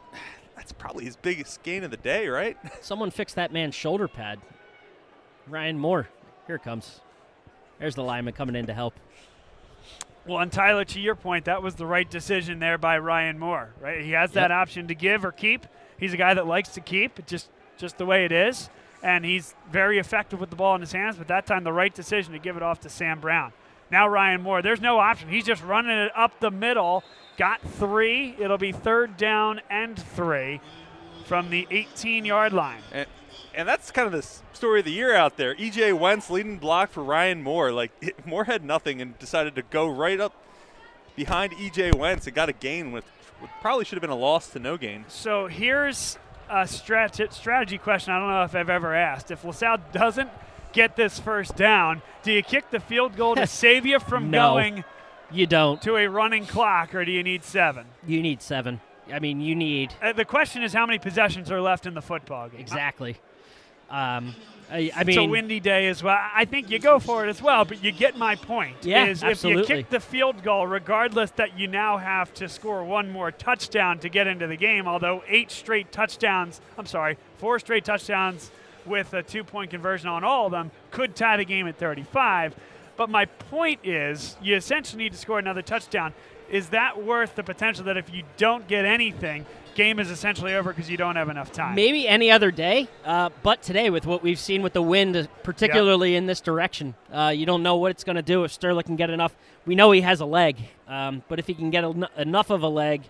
that's probably his biggest gain of the day, right? Someone fix that man's shoulder pad. Ryan Moore. Here it comes. There's the lineman coming in to help. Well, and Tyler, to your point, that was the right decision there by Ryan Moore, right? He has that option to give or keep. He's a guy that likes to keep, just the way it is. And he's very effective with the ball in his hands, but that time the right decision to give it off to Sam Brown. Now Ryan Moore, there's no option. He's just running it up the middle. Got 3. It'll be 3rd down and 3 from the 18-yard line. And that's kind of the story of the year out there. E.J. Wentz leading block for Ryan Moore. Like, Moore had nothing and decided to go right up behind E.J. Wentz and got a gain with probably should have been a loss to no gain. So here's a strategy question I don't know if I've ever asked. If LaSalle doesn't get this first down, do you kick the field goal to save you from going you don't to a running clock, or do you need 7? You need 7. I mean, you need the question is how many possessions are left in the football game. Exactly. I mean, it's a windy day as well. I think you go for it as well, but you get my point. Yeah, If absolutely. you kick the field goal, regardless that you now have to score one more touchdown to get into the game, although 4 straight touchdowns with a 2-point conversion on all of them could tie the game at 35. But my point is you essentially need to score another touchdown. Is that worth the potential that if you don't get anything, game is essentially over because you don't have enough time? Maybe any other day, but today with what we've seen with the wind, particularly in this direction, you don't know what it's going to do if Sterling can get enough. We know he has a leg, but if he can get enough of a leg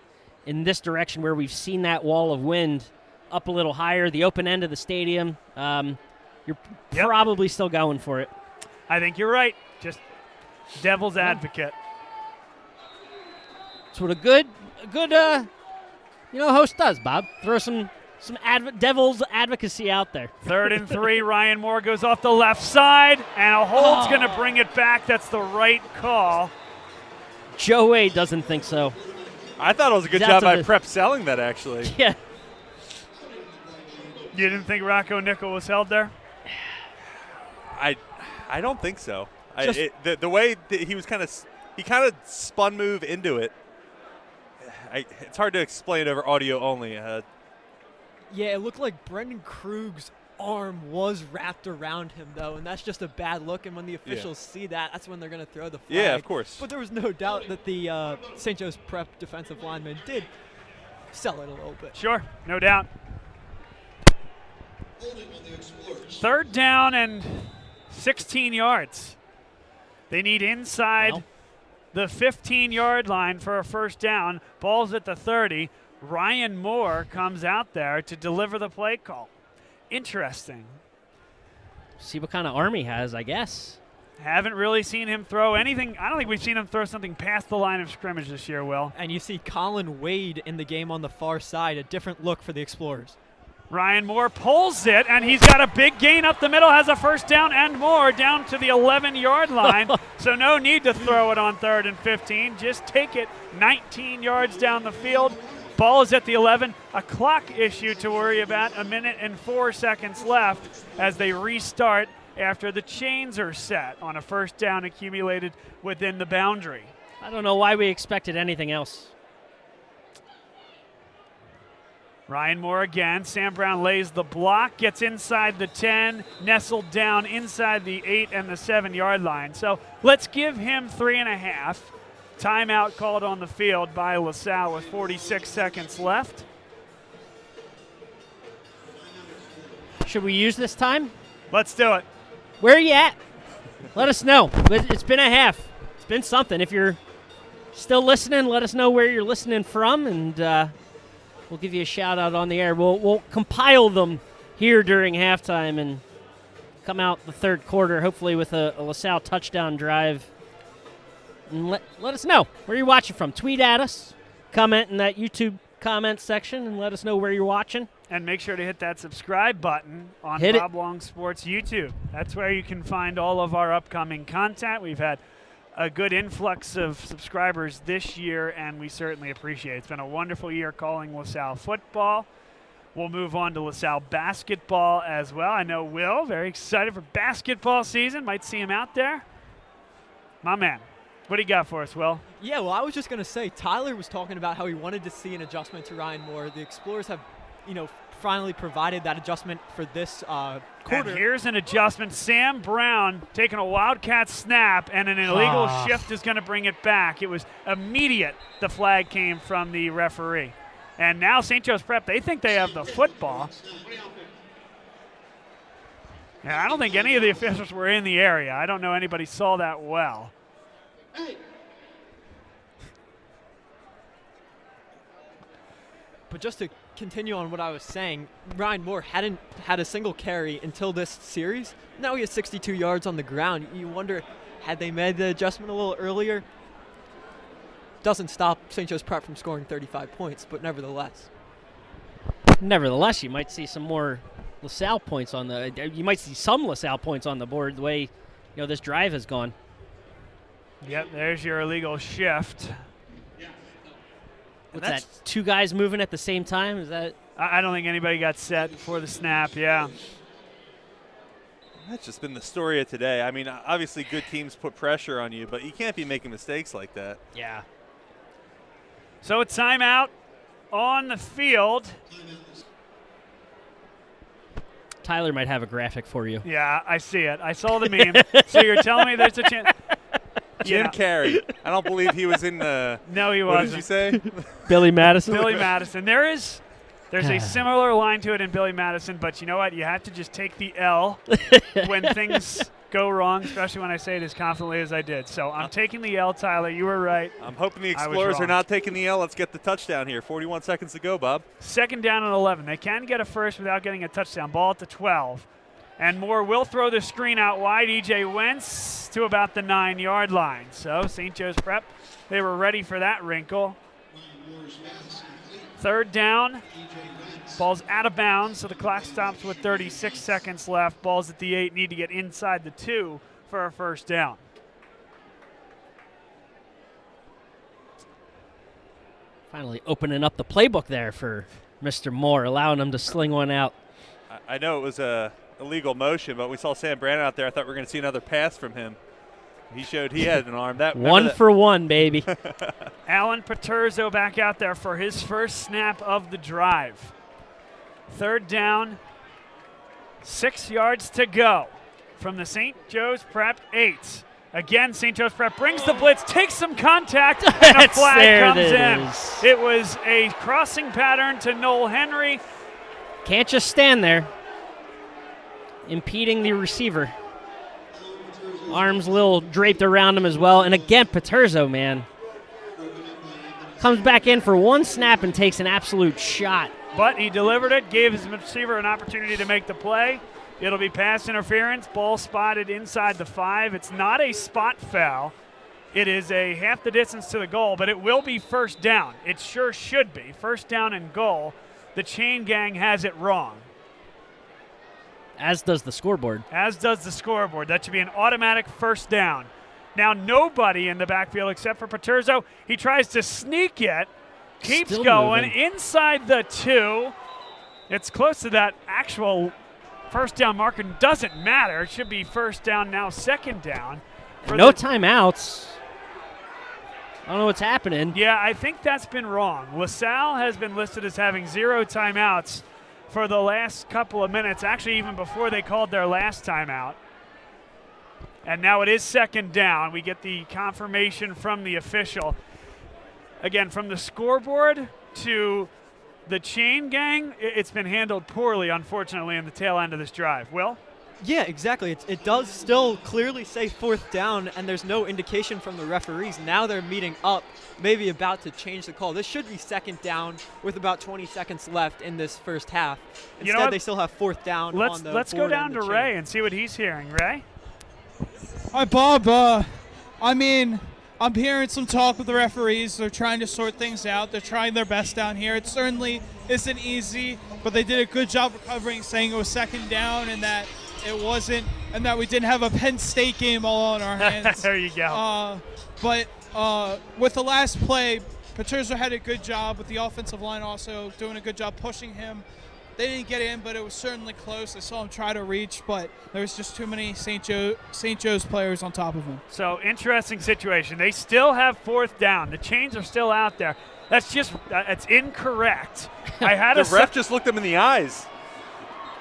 in this direction where we've seen that wall of wind up a little higher, the open end of the stadium, you're probably still going for it. I think you're right. Just devil's advocate. That's what a good host does, Bob. Throw some devil's advocacy out there. 3rd and 3. Ryan Moore goes off the left side, and a hold's going to bring it back. That's the right call. Joe Wade doesn't think so. I thought it was a good job by Prep selling that, actually. Yeah. You didn't think Rocco Nickel was held there? I don't think so. The way that he kind of spun move into it. It's hard to explain over audio only. Yeah, it looked like Brendan Krug's arm was wrapped around him, though, and that's just a bad look. And when the officials see that, that's when they're going to throw the flag. Yeah, of course. But there was no doubt that the St. Joe's Prep defensive lineman did sell it a little bit. Sure, no doubt. 3rd down and 16 yards. They need inside the 15-yard line for a first down. Ball's at the 30. Ryan Moore comes out there to deliver the play call. Interesting. See what kind of arm he has, I guess. Haven't really seen him throw anything. I don't think we've seen him throw something past the line of scrimmage this year, Will. And you see Colin Wade in the game on the far side, a different look for the Explorers. Ryan Moore pulls it, and he's got a big gain up the middle, has a first down and more down to the 11-yard line. So no need to throw it on 3rd and 15. Just take it 19 yards down the field. Ball is at the 11. A clock issue to worry about. 1 minute and 4 seconds left as they restart after the chains are set on a first down accumulated within the boundary. I don't know why we expected anything else. Ryan Moore again. Sam Brown lays the block, gets inside the 10, nestled down inside the 8 and the 7-yard line. So let's give him 3.5. Timeout called on the field by LaSalle with 46 seconds left. Should we use this time? Let's do it. Where are you at? Let us know. It's been a half. It's been something. If you're still listening, let us know where you're listening from, and we'll give you a shout-out on the air. We'll compile them here during halftime and come out the third quarter, hopefully with a LaSalle touchdown drive. And let us know where you're watching from. Tweet at us, comment in that YouTube comment section, and let us know where you're watching. And make sure to hit that subscribe button on Bob Long Sports YouTube. That's where you can find all of our upcoming content. We've had a good influx of subscribers this year, and we certainly appreciate it. It's been a wonderful year calling LaSalle football. We'll move on to LaSalle basketball as well. I know Will, very excited for basketball season. Might see him out there. My man, what do you got for us, Will? Yeah, well, I was just going to say, Tyler was talking about how he wanted to see an adjustment to Ryan Moore. The Explorers have, finally provided that adjustment for this quarter. And here's an adjustment. Sam Brown taking a Wildcat snap, and an illegal shift is going to bring it back. It was immediate. The flag came from the referee. And now St. Joe's Prep, they think they have the football. And I don't think any of the officials were in the area. I don't know anybody saw that well. But just to continue on what I was saying, Ryan Moore hadn't had a single carry until this series. Now he has 62 yards on the ground. You wonder, had they made the adjustment a little earlier? Doesn't stop St. Joe's Prep from scoring 35 points, but nevertheless. Nevertheless, you might see some more LaSalle points on the. You might see some LaSalle points on the board the way, this drive has gone. Yep, there's your illegal shift. What's that? Two guys moving at the same time? Is that? I don't think anybody got set before the snap. Yeah. That's just been the story of today. I mean, obviously good teams put pressure on you, but you can't be making mistakes like that. Yeah. So a timeout on the field. Tyler might have a graphic for you. Yeah, I see it. I saw the meme. So you're telling me there's a chance. Jim Carrey. I don't believe he was in the. No, he what wasn't. What did you say? Billy Madison. Billy Madison. There's a similar line to it in Billy Madison, but you know what? You have to just take the L when things go wrong, especially when I say it as confidently as I did. So I'm taking the L, Tyler. You were right. I'm hoping the Explorers are not taking the L. Let's get the touchdown here. 41 seconds to go, Bob. 2nd down and 11. They can get a first without getting a touchdown. Ball at the 12. And Moore will throw the screen out wide. E.J. Wentz to about the 9-yard line. So St. Joe's Prep, they were ready for that wrinkle. 3rd down. Ball's out of bounds, so the clock stops with 36 seconds left. Ball's at the 8. Need to get inside the 2 for a first down. Finally opening up the playbook there for Mr. Moore, allowing him to sling one out. I know it was a illegal motion, but we saw Sam Brandon out there. I thought we were going to see another pass from him. He showed he had an arm. One for one, baby. Alan Paterzo back out there for his first snap of the drive. 3rd down, 6 yards to go from the St. Joe's Prep 8. Again, St. Joe's Prep brings the blitz, takes some contact, and a flag comes in. It was a crossing pattern to Noel Henry. Can't just stand there, impeding the receiver. Arms a little draped around him as well. And again, Paterzo, man, comes back in for one snap and takes an absolute shot. But he delivered it, gave his receiver an opportunity to make the play. It'll be pass interference. Ball spotted inside the 5. It's not a spot foul. It is a half the distance to the goal, but it will be first down. It sure should be. First down and goal. The chain gang has it wrong. As does the scoreboard. As does the scoreboard. That should be an automatic first down. Now nobody in the backfield except for Paterzo. He tries to sneak it. Keeps Still going moving. inside the 2. It's close to that actual first down marker. Doesn't matter. It should be first down now, 2nd down. No timeouts. I don't know what's happening. Yeah, I think that's been wrong. LaSalle has been listed as having 0 timeouts for the last couple of minutes, actually even before they called their last timeout. And now it is second down. We get the confirmation from the official. Again, from the scoreboard to the chain gang, it's been handled poorly, unfortunately, in the tail end of this drive. Will? Yeah, exactly. It does still clearly say 4th down, and there's no indication from the referees. Now they're meeting up, maybe about to change the call. This should be 2nd down with about 20 seconds left in this first half. Instead, they still have 4th down on the Let's go board down and to the Ray chain. and see what he's hearing. Ray? Hi, Bob. I mean, I'm hearing some talk with the referees. They're trying to sort things out. They're trying their best down here. It certainly isn't easy, but they did a good job recovering, saying it was 2nd down and that it wasn't, and that we didn't have a Penn State game all on our hands. There you go. But with the last play, Paterzo had a good job with the offensive line also doing a good job pushing him. They didn't get in, but it was certainly close. I saw him try to reach, but there was just too many St. Joe's players on top of him. So, interesting situation. They still have 4th down. The chains are still out there. That's just it's incorrect. I had The ref just looked him in the eyes.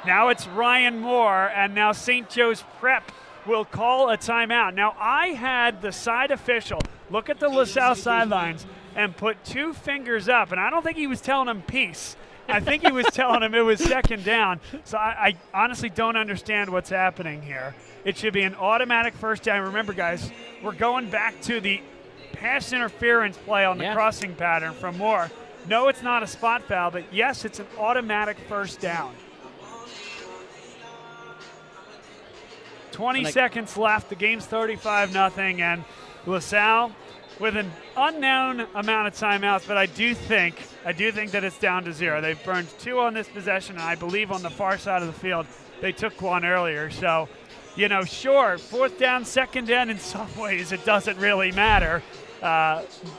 Now it's Ryan Moore, and now St. Joe's Prep will call a timeout. Now, I had the side official look at the LaSalle sidelines and put 2 fingers up, and I don't think he was telling him peace. I think he was telling him it was 2nd down. So I honestly don't understand what's happening here. It should be an automatic 1st down. Remember, guys, we're going back to the pass interference play on the crossing pattern from Moore. No, it's not a spot foul, but yes, it's an automatic 1st down. 20 seconds left. The game's 35-0, and LaSalle with an unknown amount of timeouts, but I do think that it's down to 0. They've burned 2 on this possession, and I believe on the far side of the field they took 1 earlier. So, sure, 4th down, 2nd down, in some ways it doesn't really matter,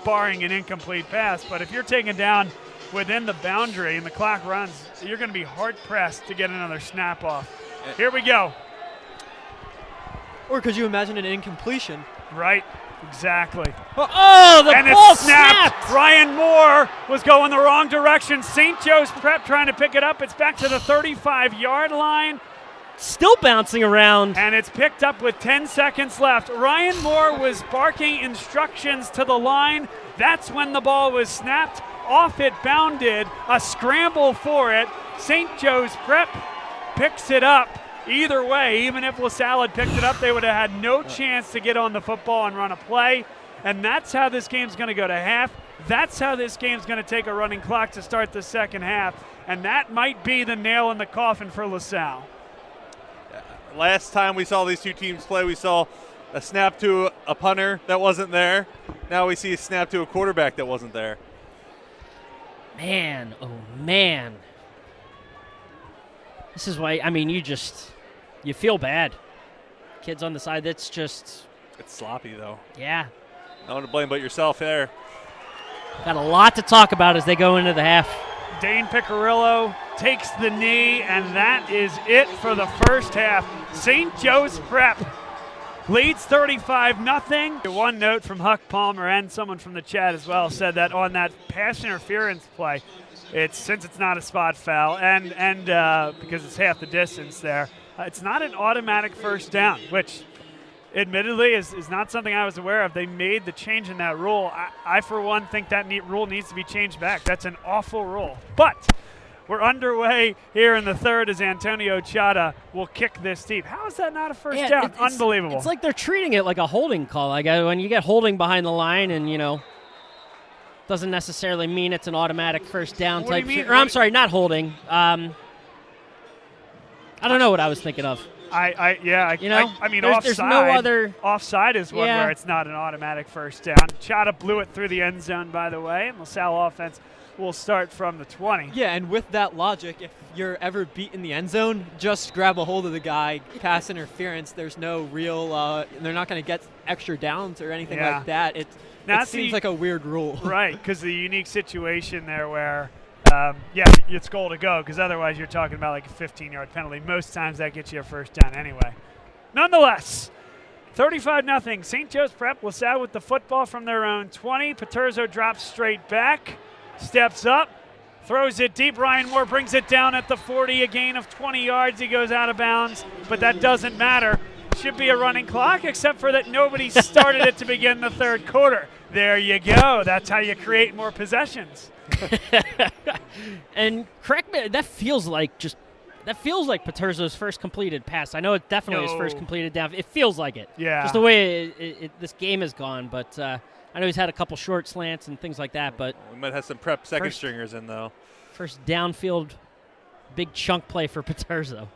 barring an incomplete pass. But if you're taken down within the boundary and the clock runs, you're going to be hard-pressed to get another snap off. Here we go. Or could you imagine an incompletion? Right, exactly. Oh, the and ball it's snapped. snapped! Ryan Moore was going the wrong direction. St. Joe's Prep trying to pick it up. It's back to the 35-yard line. Still bouncing around. And it's picked up with 10 seconds left. Ryan Moore was barking instructions to the line. That's when the ball was snapped. Off it bounded. A scramble for it. St. Joe's Prep picks it up. Either way, even if LaSalle had picked it up, they would have had no chance to get on the football and run a play. And that's how this game's going to go to half. That's how this game's going to take a running clock to start the second half. And that might be the nail in the coffin for LaSalle. Last time we saw these 2 teams play, we saw a snap to a punter that wasn't there. Now we see a snap to a quarterback that wasn't there. Man, oh man. This is why, you feel bad. Kids on the side, that's just. It's sloppy, though. Yeah. No one to blame but yourself there. Got a lot to talk about as they go into the half. Dane Piccirillo takes the knee, and that is it for the first half. St. Joe's Prep leads 35-0. One note from Huck Palmer and someone from the chat as well said that on that pass interference play, since it's not a spot foul and because it's half the distance there, it's not an automatic 1st down, which admittedly is not something I was aware of. They made the change in that rule. I for one, think that rule needs to be changed back. That's an awful rule. But we're underway here in the 3rd as Antonio Chata will kick this deep. How is that not a 1st down? Unbelievable. It's like they're treating it like a holding call. Like when you get holding behind the line and, doesn't necessarily mean it's an automatic 1st down type. Or I'm sorry, not holding. I don't know what I was thinking of. Offside. There's no other. Offside is one where it's not an automatic 1st down. Chata blew it through the end zone, by the way, and LaSalle offense will start from the 20. Yeah, and with that logic, if you're ever beat in the end zone, just grab a hold of the guy, pass interference. There's no real, they're not going to get extra downs or anything like that. It seems like a weird rule. Right, because the unique situation there where, it's goal to go, because otherwise you're talking about like a 15-yard penalty. Most times that gets you a 1st down anyway. Nonetheless, 35-0. St. Joe's Prep. LaSalle with the football from their own 20. Paterzo drops straight back, steps up, throws it deep. Ryan Moore brings it down at the 40, a gain of 20 yards. He goes out of bounds, but that doesn't matter. Should be a running clock, except for that nobody started it to begin the third quarter. There you go. That's how you create more possessions. And correct me, that feels like Paterzo's first completed pass. I know it definitely his first completed down. It feels like it. Yeah. Just the way this game has gone, but I know he's had a couple short slants and things like that, but We might have some Prep second stringers in, though. first downfield big chunk play for Paterzo.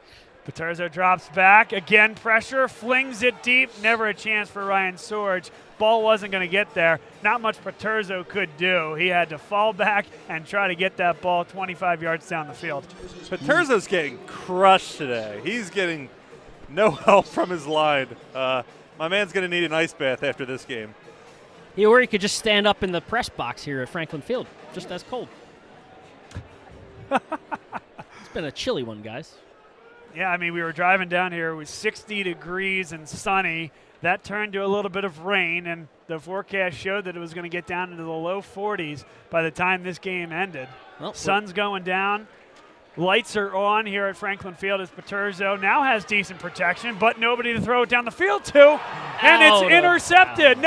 Paterzo drops back. Again, pressure, flings it deep. Never a chance for Ryan Sorge. Ball wasn't going to get there. Not much Paterzo could do. He had to fall back and try to get that ball 25 yards down the field. Paterzo's getting crushed today. He's getting no help from his line. My man's going to need an ice bath after this game. Or he could just stand up in the press box here at Franklin Field, just as cold. It's been a chilly one, guys. Yeah, I mean, we were driving down here. It was 60 degrees and sunny. That turned to a little bit of rain, and the forecast showed that it was going to get down into the low 40s by the time this game ended. Well, Sun's going down. Lights are on here at Franklin Field as Paterzo now has decent protection, but nobody to throw it down the field to. And it's intercepted.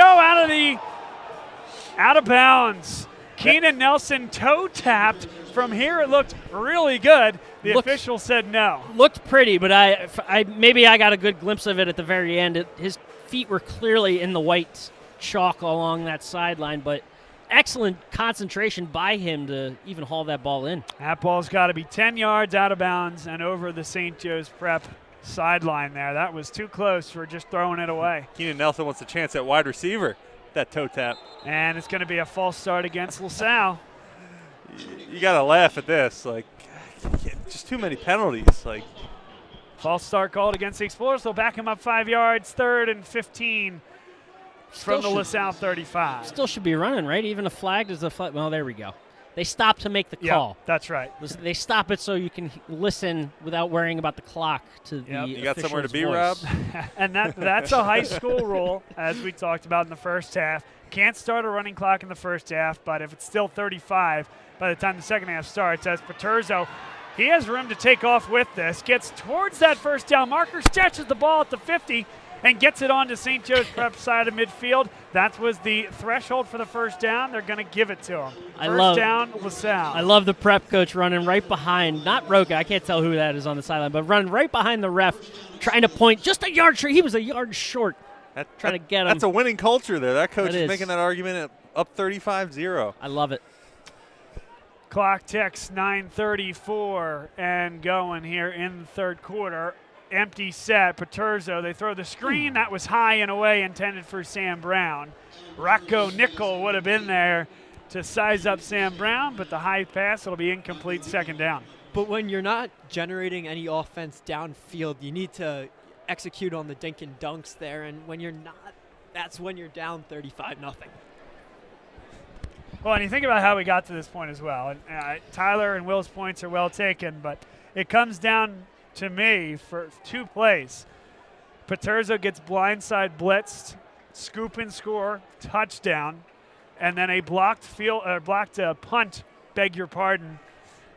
Out of bounds. Keenan Nelson toe tapped. From here, it looked really good. The official said no. Looked pretty, but maybe I got a good glimpse of it at the very end. His feet were clearly in the white chalk along that sideline, but excellent concentration by him to even haul that ball in. That ball's got to be 10 yards out of bounds and over the St. Joe's Prep sideline there. That was too close for just throwing it away. Keenan Nelson wants a chance at wide receiver, that toe tap. And it's going to be a false start against LaSalle. You got to laugh at this. Like, just too many penalties. Like, false start called against the Explorers. They'll back him up 5 yards, 3rd and 15 from the LaSalle 35. Still should be running, right? Even a flag is a flag. Well, there we go. They stop to make the call. That's right. They stop it so you can listen without worrying about the clock to the You got somewhere to be, voice. Rob? And that's a high school rule, as we talked about in the first half. Can't start a running clock in the first half, but if it's still 35 by the time the second half starts, as Paterzo, he has room to take off with this, gets towards that first down marker, stretches the ball at the 50, and gets it on to St. Joe's Prep side of midfield. That was the threshold for the first down. They're going to give it to him. First down, LaSalle. I love the prep coach running right behind, not Roca, I can't tell who that is on the sideline, but running right behind the ref, trying to point just a yard short. He was a yard short. Trying to get him. That's a winning culture there. That coach is making that argument at up 35-0. I love it. Clock ticks, 9:34 and going here in the third quarter. Empty set, Paterzo, they throw the screen. That was high and away, intended for Sam Brown. Rocco Nickel would have been there to size up Sam Brown, but the high pass, it'll be incomplete, second down. But when you're not generating any offense downfield, you need to execute on the dink and dunks there, and when you're not, that's when you're down 35-0. Well, and you think about how we got to this point as well. And Tyler and Will's points are well taken, but it comes down to me for two plays. Paterzo gets blindside blitzed, scoop and score, touchdown, and then a blocked punt, beg your pardon,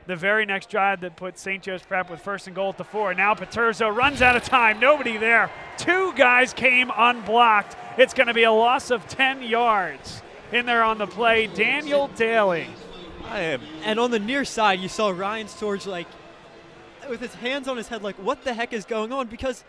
the very next drive that put St. Joe's Prep with 1st and goal at the 4. Now Paterzo runs out of time. Nobody there. Two guys came unblocked. It's going to be a loss of 10 yards. In there on the play, Daniel Daly. And on the near side, you saw Ryan Sorge, like, with his hands on his head, like, what the heck is going on? Because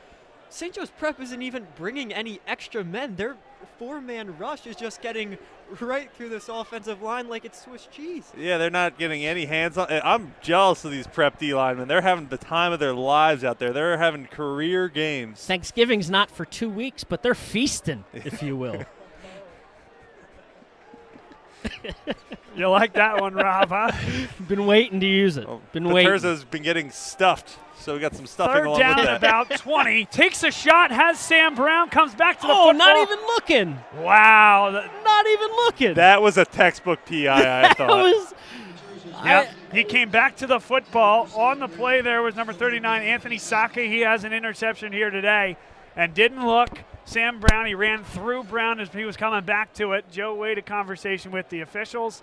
St. Joe's Prep isn't even bringing any extra men. Their 4-man rush is just getting right through this offensive line like it's Swiss cheese. Yeah, they're not getting any hands on. I'm jealous of these Prep D linemen. They're having the time of their lives out there. They're having career games. Thanksgiving's not for 2 weeks, but they're feasting, if you will. You like that one, Rob, huh? Been waiting to use it. Paterzo's been getting stuffed, so we got some stuffing along with that. Third down about 20. Takes a shot, has Sam Brown, comes back to the football. Not even looking. Wow. Not even looking. That was a textbook PIAA, I thought. Yep. He came back to the football. On the play there was number 39, Anthony Saka. He has an interception here today. and didn't look. Sam Brown, he ran through Brown as he was coming back to it. Joe Wade, a conversation with the officials.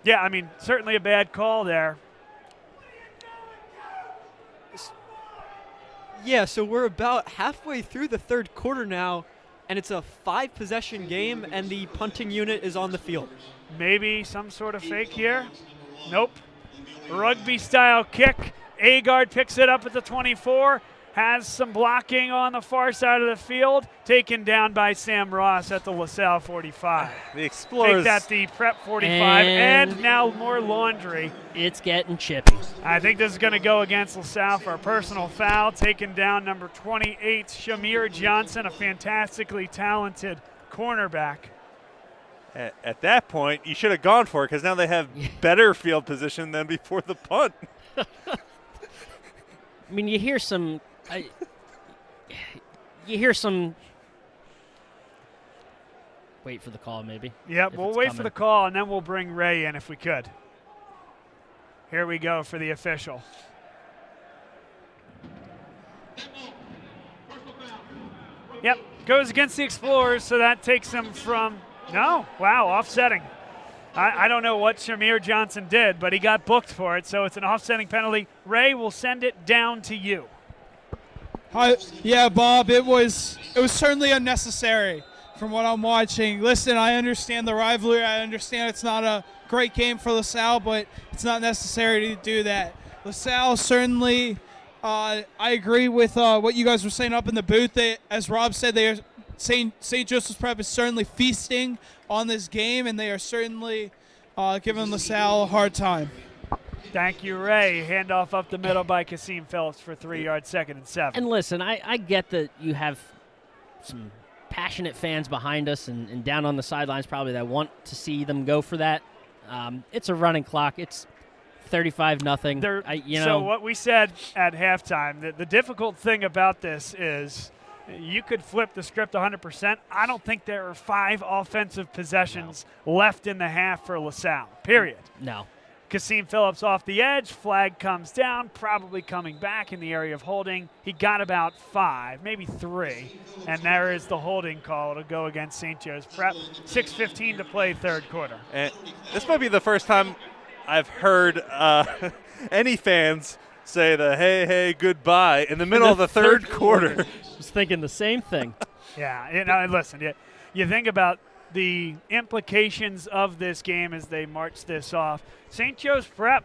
Yeah, I mean, certainly a bad call there. Yeah, so we're about halfway through the third quarter now, and it's a 5-possession game, and the punting unit is on the field. Maybe some sort of fake here. Nope. Rugby-style kick. Agard picks it up at the 24. Has some blocking on the far side of the field. Taken down by Sam Ross at the LaSalle 45. The Explorers. Make that the Prep 45, and now more laundry. It's getting chippy. I think this is going to go against LaSalle for a personal foul. Taken down number 28, Shamir Johnson, a fantastically talented cornerback. At that point, you should have gone for it because now they have better field position than before the punt. I mean, you hear some. Wait for the call, maybe. Yep, if we'll it's wait coming. for the call, and then we'll bring Ray in if we could. Here we go for the official. Yep, goes against the Explorers, so that takes him from, no, wow, offsetting. I don't know what Shamir Johnson did, but he got booked for it, so it's an offsetting penalty. Ray will send it down to you. Yeah, Bob, it was certainly unnecessary from what I'm watching. Listen, I understand the rivalry. I understand it's not a great game for LaSalle, but it's not necessary to do that. LaSalle certainly, I agree with what you guys were saying up in the booth. As Rob said, they are St. Joseph's Prep is certainly feasting on this game, and they are certainly giving LaSalle a hard time. Thank you, Ray. Handoff up the middle by Kasim Phillips for 3 yards, 2nd and 7. And listen, I get that you have some passionate fans behind us and down on the sidelines probably that want to see them go for that. It's a running clock. It's 35-0. So what we said at halftime, the difficult thing about this is you could flip the script 100%. I don't think there are 5 offensive possessions left in the half for LaSalle, period. No. Kasim Phillips off the edge, flag comes down, probably coming back in the area of holding. He got about 5, maybe 3, and there is the holding call to go against St. Joe's Prep. 6:15 to play, third quarter. And this might be the first time I've heard any fans say the hey, goodbye in the middle of the third quarter. I was thinking the same thing. Yeah, listen, you think about the implications of this game as they march this off. St. Joe's Prep,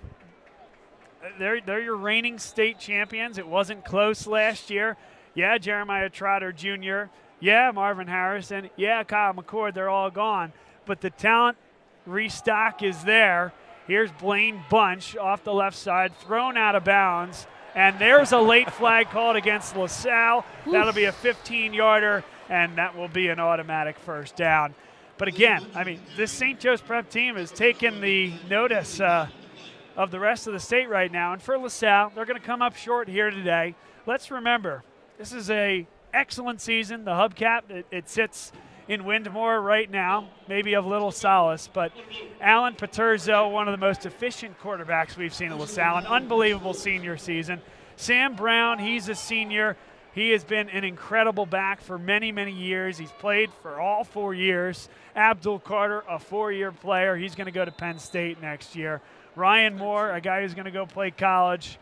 they're your reigning state champions. It wasn't close last year. Yeah, Jeremiah Trotter Jr., yeah, Marvin Harrison, yeah, Kyle McCord, they're all gone. But the talent restock is there. Here's Blaine Bunch off the left side, thrown out of bounds. And there's a late flag called against LaSalle. That'll be a 15-yarder, and that will be an automatic first down. But again, I mean, this St. Joe's Prep team has taken the notice of the rest of the state right now. And for LaSalle, they're going to come up short here today. Let's remember, this is a excellent season. The hubcap, it sits in Windmore right now, maybe of little solace. But Alan Paterzo, one of the most efficient quarterbacks we've seen at LaSalle, an unbelievable senior season. Sam Brown, he's a senior. He has been an incredible back for many, many years. He's played for all 4 years. Abdul Carter, a 4-year player. He's going to go to Penn State next year. Ryan Moore, a guy who's going to go play college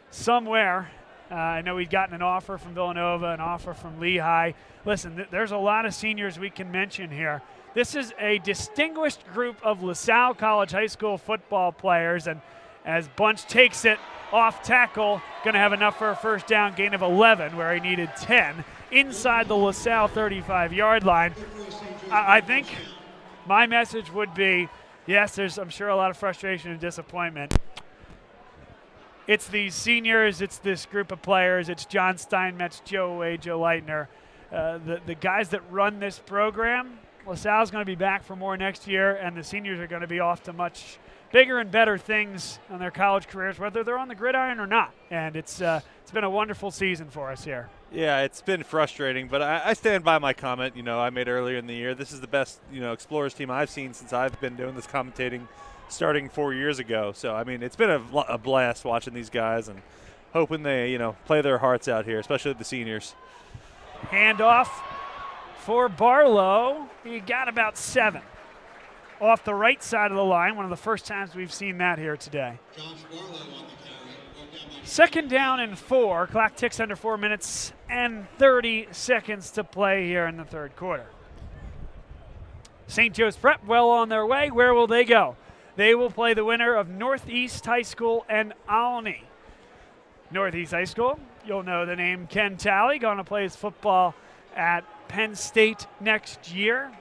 somewhere. I know he's gotten an offer from Villanova, an offer from Lehigh. Listen, there's a lot of seniors we can mention here. This is a distinguished group of LaSalle College high school football players, and as Bunch takes it off tackle, going to have enough for a first down gain of 11 where he needed 10 inside the LaSalle 35-yard line. I think my message would be, yes, there's, I'm sure, a lot of frustration and disappointment. It's these seniors, it's this group of players, it's John Steinmetz, Joe Wade, Joe Leitner, the guys that run this program. LaSalle's going to be back for more next year, and the seniors are going to be off to much bigger and better things on their college careers, whether they're on the gridiron or not. And it's been a wonderful season for us here. Yeah, it's been frustrating, but I stand by my comment, I made earlier in the year. This is the best, Explorers team I've seen since I've been doing this commentating starting 4 years ago. So, I mean, it's been a blast watching these guys and hoping they, play their hearts out here, especially the seniors. Handoff for Barlow. He got about 7. Off the right side of the line, one of the first times we've seen that here today. 2nd down and 4. Clock ticks under 4 minutes and 30 seconds to play here in the 3rd quarter. St. Joe's Prep well on their way. Where will they go? They will play the winner of Northeast High School and Alny. Northeast High School, you'll know the name Ken Talley, going to play his football at Penn State next year.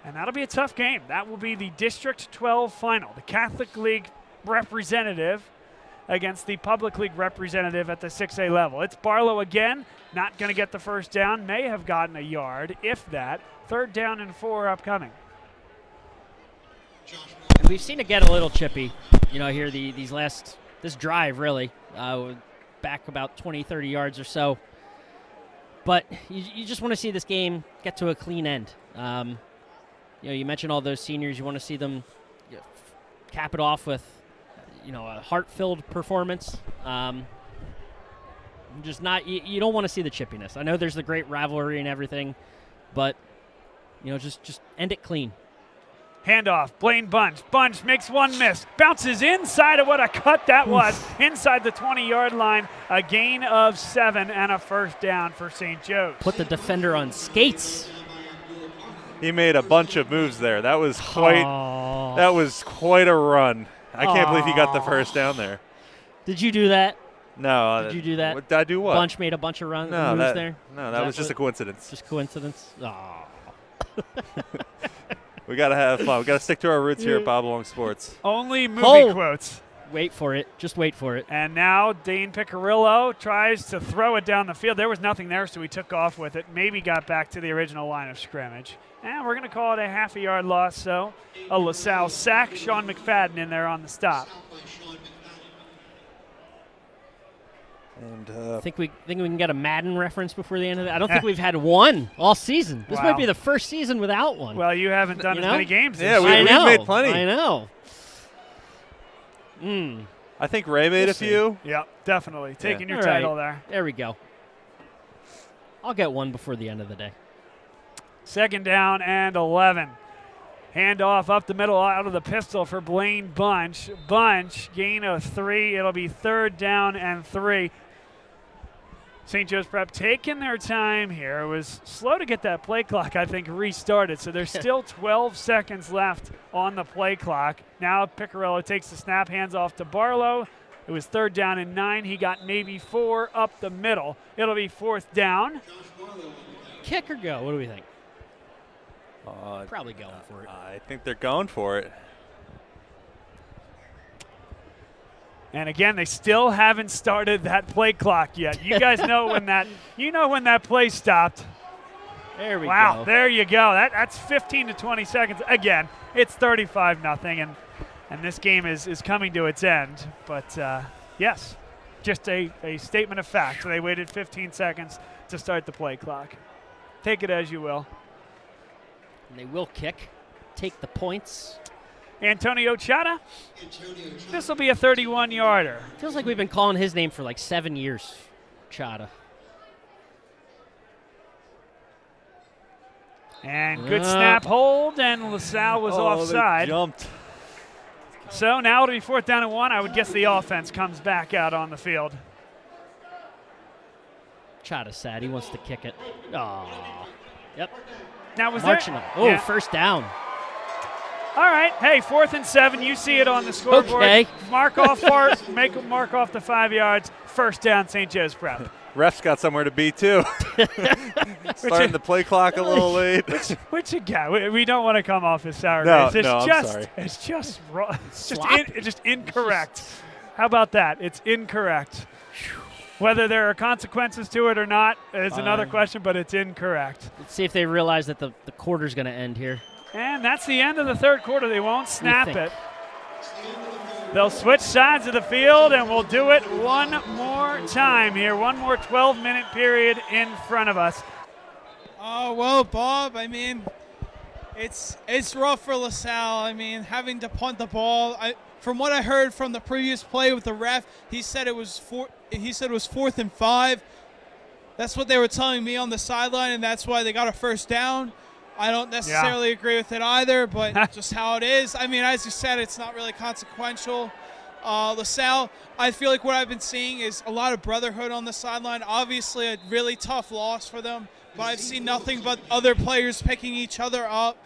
And that'll be a tough game. That will be the District 12 final. The Catholic League representative against the Public League representative at the 6A level. It's Barlow again, not going to get the first down, may have gotten a yard, if that. 3rd down and 4 upcoming. And we've seen it get a little chippy, here this drive really, back about 20, 30 yards or so. But you just want to see this game get to a clean end. You mentioned all those seniors. You want to see them cap it off with, a heart-filled performance. Just not. You don't want to see the chippiness. I know there's the great rivalry and everything, but just end it clean. Handoff, Blaine Bunch. Bunch makes one miss. Bounces inside of what a cut that was. Inside the 20-yard line. A gain of 7 and a first down for St. Joe's. Put the defender on skates. He made a bunch of moves there. That was quite a run. I can't believe he got the first down there. Did you do that? No. Did you do that? Did I do what? Bunch made a bunch of moves there? No, that was just a coincidence. Just coincidence? Aw. We got to have fun. We got to stick to our roots here at Bob Long Sports. Only movie quotes. Wait for it. Just wait for it. And now Dane Piccirillo tries to throw it down the field. There was nothing there, so he took off with it. Maybe got back to the original line of scrimmage. And we're going to call it a half-a-yard loss, so a LaSalle sack. Sean McFadden in there on the stop. And think we can get a Madden reference before the end of it. I don't think we've had one all season. This might be the first season without one. Well, you haven't done as many games. Yeah, we've made plenty. I know. I think Ray made a few. Yeah, definitely. Taking your title there. There we go. I'll get one before the end of the day. 2nd down and 11. Handoff up the middle out of the pistol for Blaine Bunch. Bunch, gain of 3. It'll be 3rd down and 3. St. Joe's Prep taking their time here. It was slow to get that play clock, I think, restarted. So there's still 12 seconds left on the play clock. Now Piccirillo takes the snap, hands off to Barlow. It was 3rd down and 9. He got maybe 4 up the middle. It'll be 4th down. Kick or go? What do we think? Probably going for it. I think they're going for it. And again, they still haven't started that play clock yet. You guys know when that play stopped. There we go. Wow, there you go. That's 15 to 20 seconds. Again, it's 35-0, and this game is coming to its end. But yes, just a statement of fact. So they waited 15 seconds to start the play clock. Take it as you will. And they will kick, take the points. Antonio Chata. This will be a 31-yarder. Feels like we've been calling his name for like 7 years, Chata. And good snap hold, and LaSalle was offside. They jumped. So now it'll be 4th down and 1. I would guess the offense comes back out on the field. Chata's sad. He wants to kick it. Oh, yep. Now was Marching there? up. Oh, first down. All right. Hey, 4th and 7. You see it on the scoreboard. Okay. Mark off part. Make a mark off the 5 yards. First down, St. Joe's Prep. Ref's got somewhere to be too. Starting the play clock a little late. Which again, we don't want to come off as sour. No, grapes. I'm sorry. It's just wrong. It's just incorrect. How about that? It's incorrect. Whether there are consequences to it or not is another question, but it's incorrect. Let's see if they realize that the quarter's going to end here. And that's the end of the 3rd quarter. They won't snap it. They'll switch sides of the field, and we'll do it one more time here. One more 12-minute period in front of us. Well, Bob, I mean, it's rough for LaSalle. I mean, having to punt the ball. From what I heard from the previous play with the ref, he said it was 4th and 5. That's what they were telling me on the sideline, and that's why they got a first down. I don't necessarily agree with it either, but just how it is. I mean, as you said, it's not really consequential. LaSalle, I feel like what I've been seeing is a lot of brotherhood on the sideline. Obviously, a really tough loss for them, but I've seen nothing but other players picking each other up,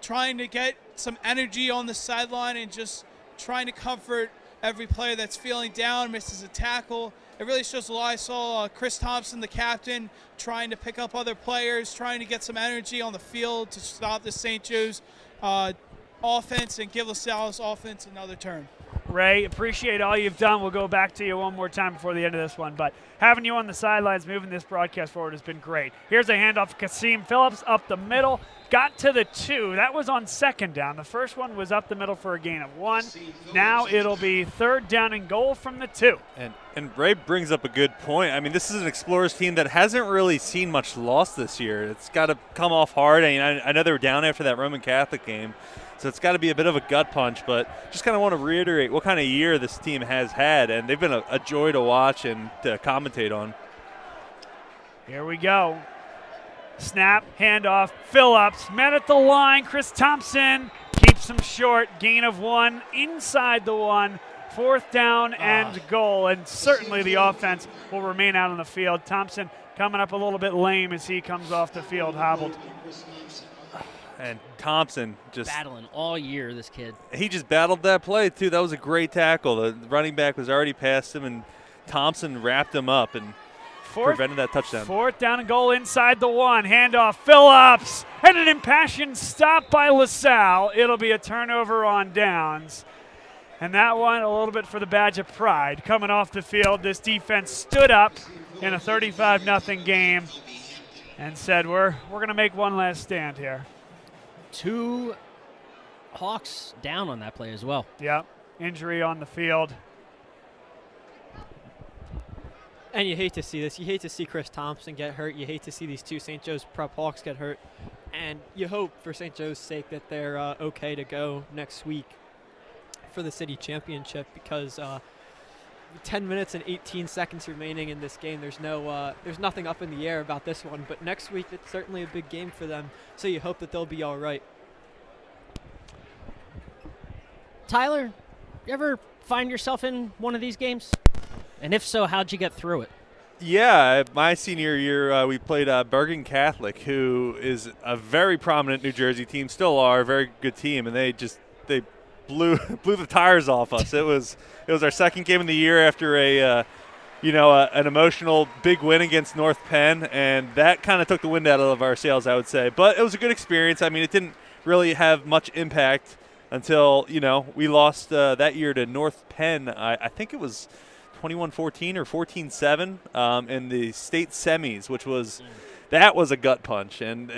trying to get some energy on the sideline and just trying to comfort every player that's feeling down, misses a tackle. It really shows a lot. I saw Chris Thompson, the captain, trying to pick up other players, trying to get some energy on the field to stop the St. Joe's offense and give LaSalle's offense another turn. Ray, appreciate all you've done. We'll go back to you one more time before the end of this one, but having you on the sidelines, moving this broadcast forward has been great. Here's a handoff to Kasim Phillips up the middle, got to the 2. That was on second down. The first one was up the middle for a gain of 1. Now it'll be 3rd down and goal from the 2. And Ray brings up a good point. I mean, this is an Explorers team that hasn't really seen much loss this year. It's got to come off hard. I know they were down after that Roman Catholic game, so it's got to be a bit of a gut punch, but just kind of want to reiterate what kind of year this team has had, and they've been a joy to watch and to commentate on. Here we go. Snap, handoff, Phillips, met at the line. Chris Thompson keeps him short, gain of 1 inside the 1. 4th down and goal, and certainly the offense will remain out on the field. Thompson coming up a little bit lame as he comes off the field, hobbled. And Thompson just battling all year, this kid. He just battled that play, too. That was a great tackle. The running back was already past him, and Thompson wrapped him up and prevented that touchdown. 4th down and goal inside the 1. Handoff, Phillips, and an impassioned stop by LaSalle. It'll be a turnover on downs. And that one, a little bit for the badge of pride. Coming off the field, this defense stood up in a 35-0 game and said, we're going to make one last stand here. 2 Hawks down on that play as well. Yep, injury on the field. And you hate to see this. You hate to see Chris Thompson get hurt. You hate to see these 2 St. Joe's prep Hawks get hurt. And you hope for St. Joe's sake that they're okay to go next week for the city championship, because 10 minutes and 18 seconds remaining in this game. There's nothing up in the air about this one, but next week it's certainly a big game for them, so you hope that they'll be all right. Tyler, you ever find yourself in one of these games? And if so, how'd you get through it? Yeah, my senior year, we played Bergen Catholic, who is a very prominent New Jersey team, still are a very good team, and they blew the tires off us. It was our second game of the year after an emotional big win against North Penn, and that kind of took the wind out of our sails, I would say. But it was a good experience. I mean, it didn't really have much impact until we lost that year to North Penn. I think it was 21-14 or 14-7 in the state semis, which was. That was a gut punch, and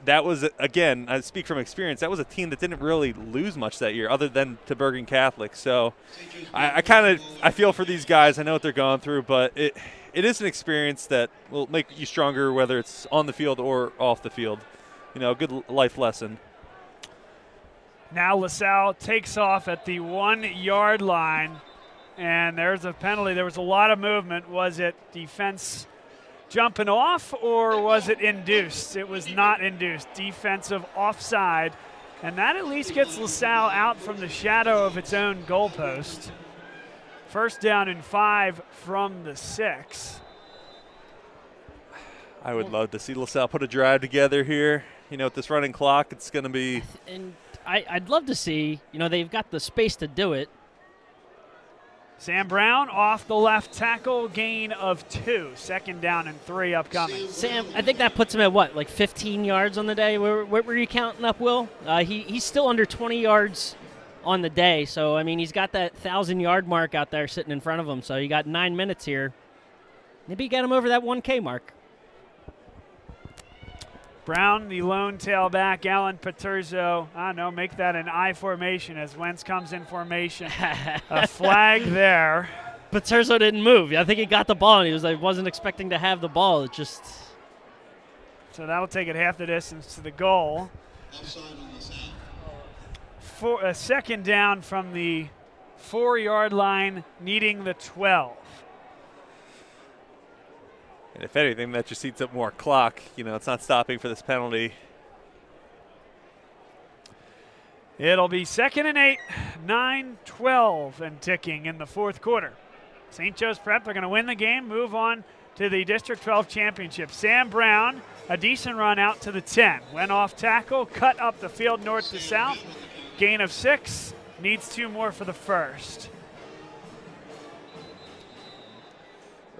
that was, again, I speak from experience, that was a team that didn't really lose much that year other than to Bergen Catholic. So I feel for these guys. I know what they're going through, but it is an experience that will make you stronger, whether it's on the field or off the field. A good life lesson. Now LaSalle takes off at the 1-yard line, and there's a penalty. There was a lot of movement. Was it defense jumping off, or was it induced? It was not induced. Defensive offside, and that at least gets LaSalle out from the shadow of its own goalpost. 1st down and 5 from the 6. I would love to see LaSalle put a drive together here. With this running clock, it's going to be. And I'd love to see, they've got the space to do it. Sam Brown off the left tackle, gain of 2. 2nd down and 3 upcoming. Sam, I think that puts him at what, like 15 yards on the day? What were you counting up, Will? He's still under 20 yards on the day. So, I mean, he's got that 1,000-yard mark out there sitting in front of him. So you got 9 minutes here. Maybe get him over that 1K mark. Brown, the lone tailback. Alan Paterzo, I don't know, make that an I formation as Wentz comes in formation. A flag there. Paterzo didn't move. I think he got the ball, and he wasn't expecting to have the ball. It just. So that'll take it half the distance to the goal. For a 2nd down from the 4-yard line, needing the 12. And if anything, that just eats up more clock. You know, it's not stopping for this penalty. It'll be 2nd and 8, 9-12 and ticking in the fourth quarter. St. Joe's Prep are going to win the game, move on to the District 12 championship. Sam Brown, a decent run out to the 10. Went off tackle, cut up the field north to south. Gain of 6, needs 2 more for the first.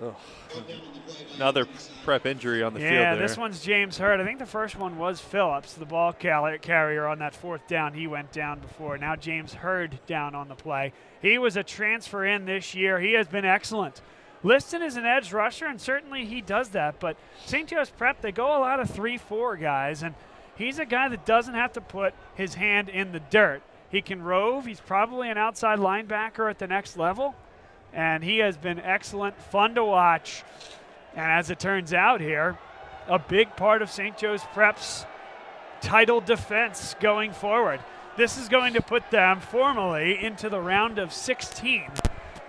Ugh. Another Prep injury on the field Yeah, there. this one's James Hurd. I think the first one was Phillips, the ball carrier on that 4th down. He went down before. Now James Hurd down on the play. He was a transfer in this year. He has been excellent. Listed as an edge rusher, and certainly he does that. But St. Joe's Prep, they go a lot of 3-4 guys, and he's a guy that doesn't have to put his hand in the dirt. He can rove. He's probably an outside linebacker at the next level. And he has been excellent, fun to watch. And as it turns out here, a big part of St. Joe's Prep's title defense going forward. This is going to put them formally into the round of 16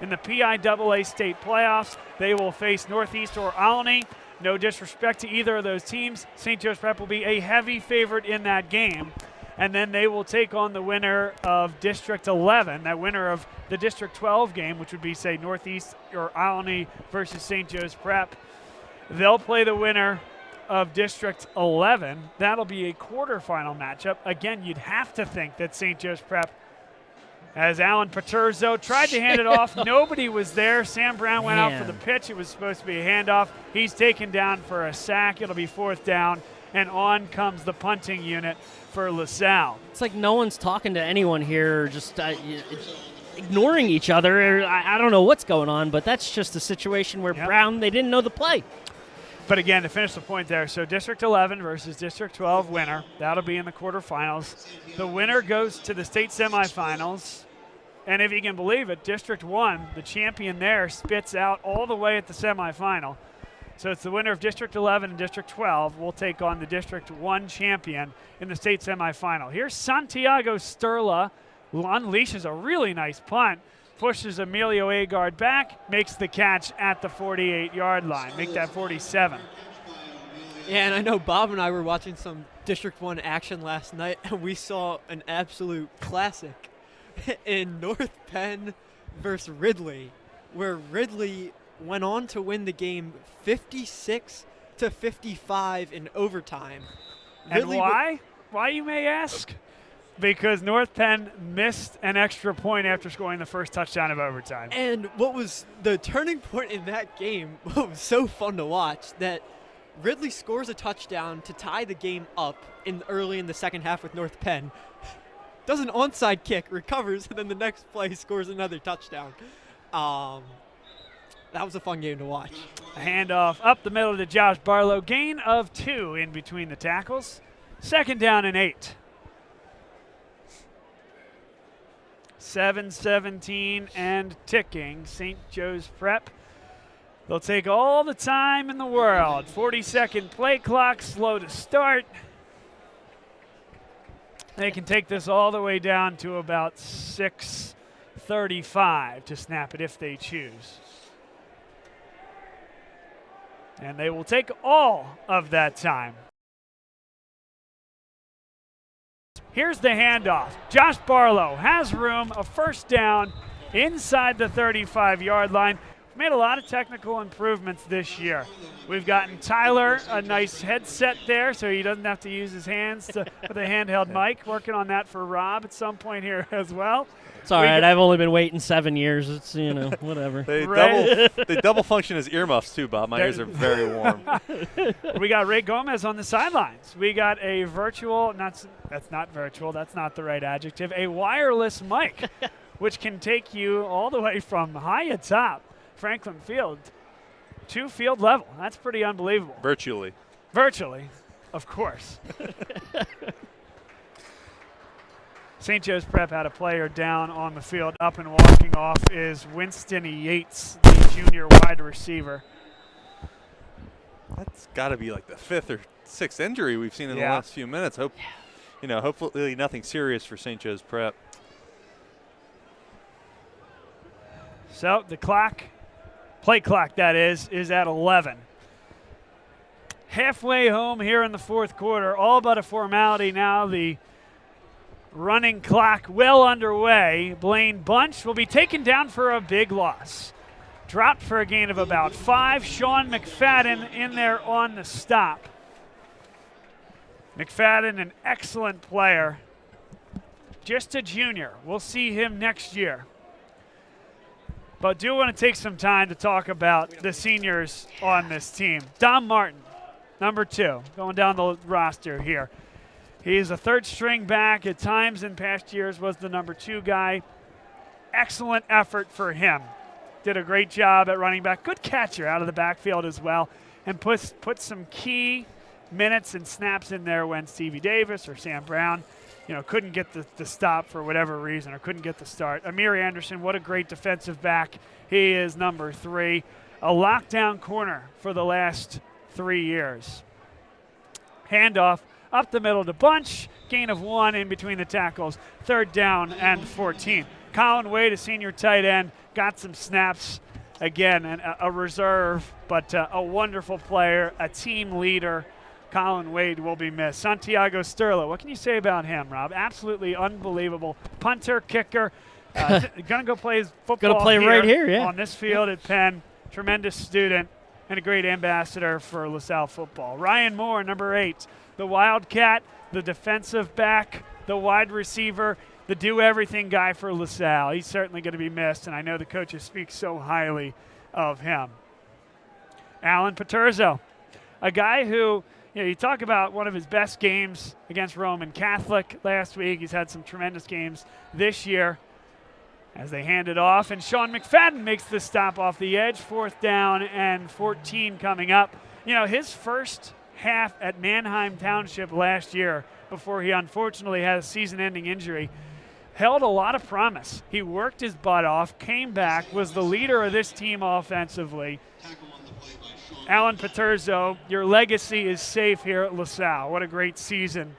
in the PIAA state playoffs. They will face Northeast or Alny. No disrespect to either of those teams. St. Joe's Prep will be a heavy favorite in that game. And then they will take on the winner of District 11, that winner of the District 12 game, which would be, say, Northeast or Alny versus St. Joe's Prep. They'll play the winner of District 11. That'll be a quarterfinal matchup. Again, you'd have to think that St. Joe's Prep, as Alan Paterzo tried to hand it off, nobody was there. Sam Brown went out for the pitch. It was supposed to be a handoff. He's taken down for a sack. It'll be 4th down, and on comes the punting unit for LaSalle. It's like no one's talking to anyone here, just ignoring each other. I don't know what's going on, but that's just a situation where Brown, they didn't know the play. But again, to finish the point there, so District 11 versus District 12 winner, that'll be in the quarterfinals. The winner goes to the state semifinals. And if you can believe it, District 1, the champion there, spits out all the way at the semifinal. So it's the winner of District 11 and District 12 will take on the District 1 champion in the state semifinal. Here's Santiago Sterla, unleashes a really nice punt, pushes Emilio Agard back, makes the catch at the 48-yard line. Make that 47. Yeah, and I know Bob and I were watching some District 1 action last night, and we saw an absolute classic in North Penn versus Ridley, where Ridley went on to win the game 56-55 in overtime. And why? Why, you may ask? Because North Penn missed an extra point after scoring the first touchdown of overtime. And what was the turning point in that game, what was so fun to watch, that Ridley scores a touchdown to tie the game up early in the second half with North Penn, does an onside kick, recovers, and then the next play scores another touchdown. That was a fun game to watch. A handoff up the middle to Josh Barlow. Gain of 2 in between the tackles. 2nd down and 8. 7:17 and ticking. St. Joe's Prep. They'll take all the time in the world. 40-second play clock, slow to start. They can take this all the way down to about 6:35 to snap it if they choose. And they will take all of that time. Here's the handoff. Josh Barlow has room, a 1st down inside the 35-yard line. We've made a lot of technical improvements this year. We've gotten Tyler a nice headset there so he doesn't have to use his hands with a handheld mic. Working on that for Rob at some point here as well. It's all right. I've only been waiting 7 years. It's, whatever. They double function as earmuffs too, Bob. My ears are very warm. We got Ray Gomez on the sidelines. We got a virtual, that's not virtual, that's not the right adjective, a wireless mic, which can take you all the way from high atop Franklin Field to field level. That's pretty unbelievable. Virtually, of course. St. Joe's Prep had a player down on the field. Up and walking off is Winston Yates, the junior wide receiver. That's got to be like the 5th or 6th injury we've seen in the last few minutes. Hopefully nothing serious for St. Joe's Prep. So the clock, play clock that is at 11. halfway home here in the fourth quarter, all but a formality now. The running clock well underway. Blaine Bunch will be taken down for a big loss. Dropped for a gain of about 5. Sean McFadden in there on the stop. McFadden, an excellent player. Just a junior. We'll see him next year. But do want to take some time to talk about the seniors on this team. Dom Martin, number 2, going down the roster here. He's a third string back. At times in past years was the number 2 guy. Excellent effort for him. Did a great job at running back. Good catcher out of the backfield as well. And put some key minutes and snaps in there when Stevie Davis or Sam Brown, couldn't get the stop for whatever reason or couldn't get the start. Amir Anderson, what a great defensive back. He is number 3. A lockdown corner for the last 3 years. Handoff up the middle to Bunch. Gain of 1 in between the tackles. 3rd down and 14. Colin Wade, a senior tight end, got some snaps. Again, a reserve, but a wonderful player, a team leader. Colin Wade will be missed. Santiago Sterla, what can you say about him, Rob? Absolutely unbelievable. Punter, kicker, going to go play his football Gonna play right here, yeah. on this field at Penn. Tremendous student and a great ambassador for LaSalle football. Ryan Moore, number 8, the Wildcat, the defensive back, the wide receiver, the do-everything guy for LaSalle. He's certainly going to be missed, and I know the coaches speak so highly of him. Alan Paterzo, a guy who, you talk about one of his best games against Roman Catholic last week. He's had some tremendous games this year as they hand it off. And Sean McFadden makes the stop off the edge. 4th down and 14 coming up. His first half at Manheim Township last year, before he unfortunately had a season-ending injury, held a lot of promise. He worked his butt off, came back, was the leader of this team offensively. Alan Paterzo, your legacy is safe here at LaSalle. What a great season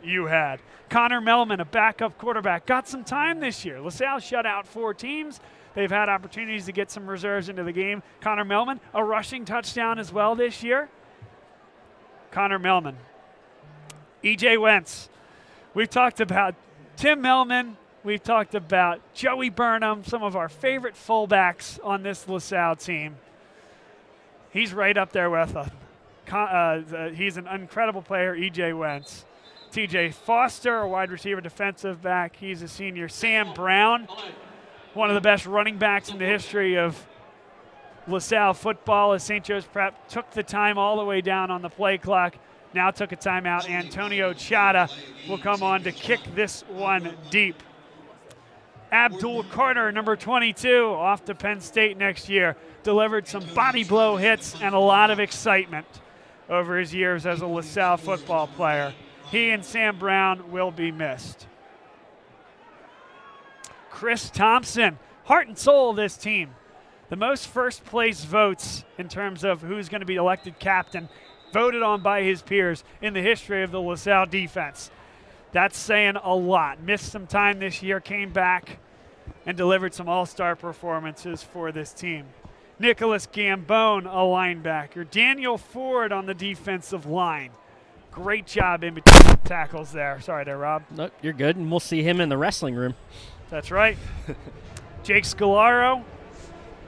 you had. Connor Melman, a backup quarterback, got some time this year. LaSalle shut out 4 teams. They've had opportunities to get some reserves into the game. Connor Melman, a rushing touchdown as well this year. Connor Melman. E.J. Wentz. We've talked about Tim Melman. We've talked about Joey Burnham, some of our favorite fullbacks on this LaSalle team. He's right up there with he's an incredible player, E.J. Wentz. T.J. Foster, a wide receiver defensive back. He's a senior. Sam Brown, one of the best running backs in the history of LaSalle football, as St. Joe's Prep took the time all the way down on the play clock. Now took a timeout. Antonio Chata will come on to kick this one deep. Abdul Carter, number 22, off to Penn State next year. Delivered some body blow hits and a lot of excitement over his years as a LaSalle football player. He and Sam Brown will be missed. Chris Thompson, heart and soul of this team. The most first place votes in terms of who's going to be elected captain, voted on by his peers in the history of the LaSalle defense. That's saying a lot. Missed some time this year, came back and delivered some all-star performances for this team. Nicholas Gambone, a linebacker. Daniel Ford on the defensive line. Great job in between the tackles there. Sorry there, Rob. Nope, you're good, and we'll see him in the wrestling room. That's right. Jake Scalaro,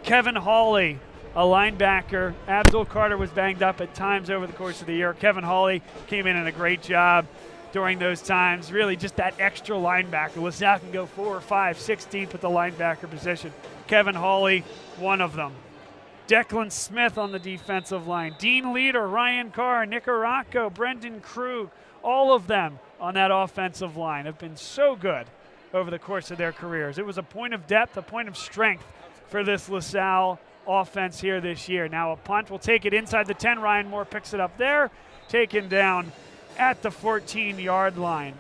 Kevin Hawley, a linebacker. Abdul Carter was banged up at times over the course of the year. Kevin Hawley came in and a great job during those times. Really just that extra linebacker. LaSalle can go 4 or 5, 6 deep at the linebacker position. Kevin Hawley, one of them. Declan Smith on the defensive line. Dean Leader, Ryan Carr, Nick Aracco, Brendan Krug, all of them on that offensive line have been so good over the course of their careers. It was a point of depth, a point of strength for this LaSalle offense here this year. Now a punt will take it inside the 10. Ryan Moore picks it up there, taken down at the 14-yard line.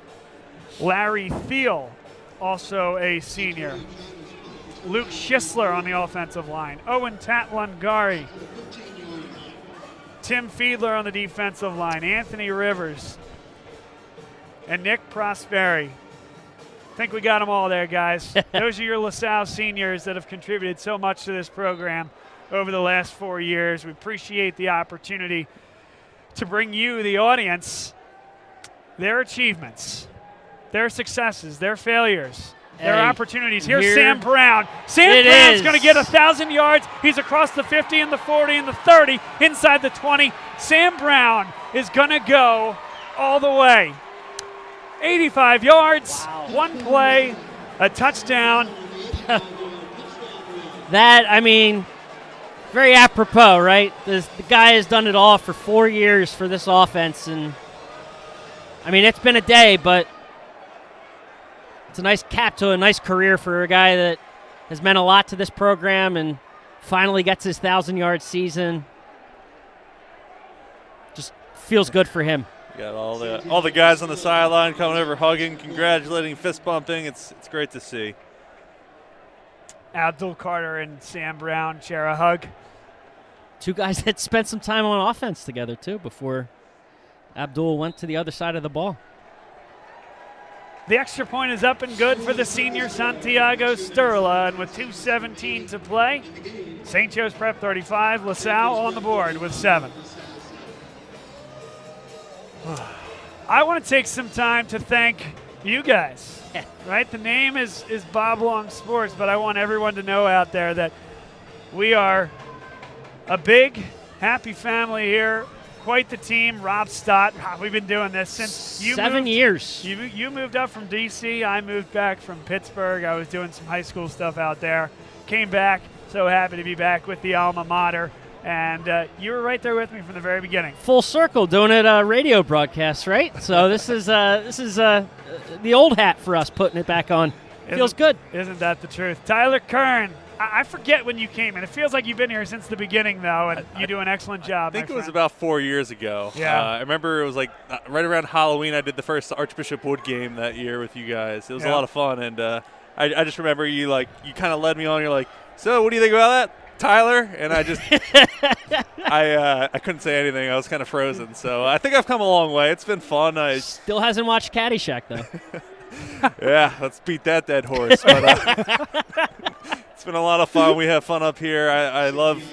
Larry Thiel, also a senior. Luke Schisler on the offensive line. Owen Tatlungari. Tim Fiedler on the defensive line. Anthony Rivers. And Nick Prosperi. I think we got them all there, guys. Those are your LaSalle seniors that have contributed so much to this program over the last 4 years. We appreciate the opportunity to bring you, the audience, their achievements, their successes, their failures, their opportunities. Here's Sam Brown. Sam Brown's going to get 1,000 yards. He's across the 50 and the 40 and the 30, inside the 20. Sam Brown is going to go all the way. 85 yards, one play, a touchdown. That, I mean, very apropos, right? The guy has done it all for 4 years for this offense, and I mean, it's been a day, but it's a nice cap to a nice career for a guy that has meant a lot to this program and finally gets his 1,000-yard season. Just feels good for him. You got all the guys on the sideline coming over, hugging, congratulating, fist bumping. It's great to see. Abdul Carter and Sam Brown share a hug. Two guys that spent some time on offense together, too, before Abdul went to the other side of the ball. The extra point is up and good for the senior Santiago Sturla, and with 2:17 to play, St. Joe's Prep 35, LaSalle on the board with 7. I want to take some time to thank you guys, right? The name is Bob Long Sports, but I want everyone to know out there that we are a big, happy family here. Quite the team. Rob Stott, we've been doing this since you 7 years. You moved up from D.C., I moved back from Pittsburgh. I was doing some high school stuff out there. Came back, so happy to be back with the alma mater. And you were right there with me from the very beginning. Full circle, doing it radio broadcast, right? So this is the old hat for us, putting it back on. Feels good. Isn't that the truth? Tyler Kern, I forget when you came in. It feels like you've been here since the beginning, though, and you do an excellent job. I think it was about 4 years ago. Yeah. I remember it was like right around Halloween. I did the first Archbishop Wood game that year with you guys. It was a lot of fun, and I just remember you kind of led me on. You're like, so what do you think about that, Tyler? And I just I couldn't say anything. I was kind of frozen. So I think I've come a long way. It's been fun. Still hasn't watched Caddyshack, though. Yeah, let's beat that dead horse. But it's been a lot of fun. We have fun up here. I love,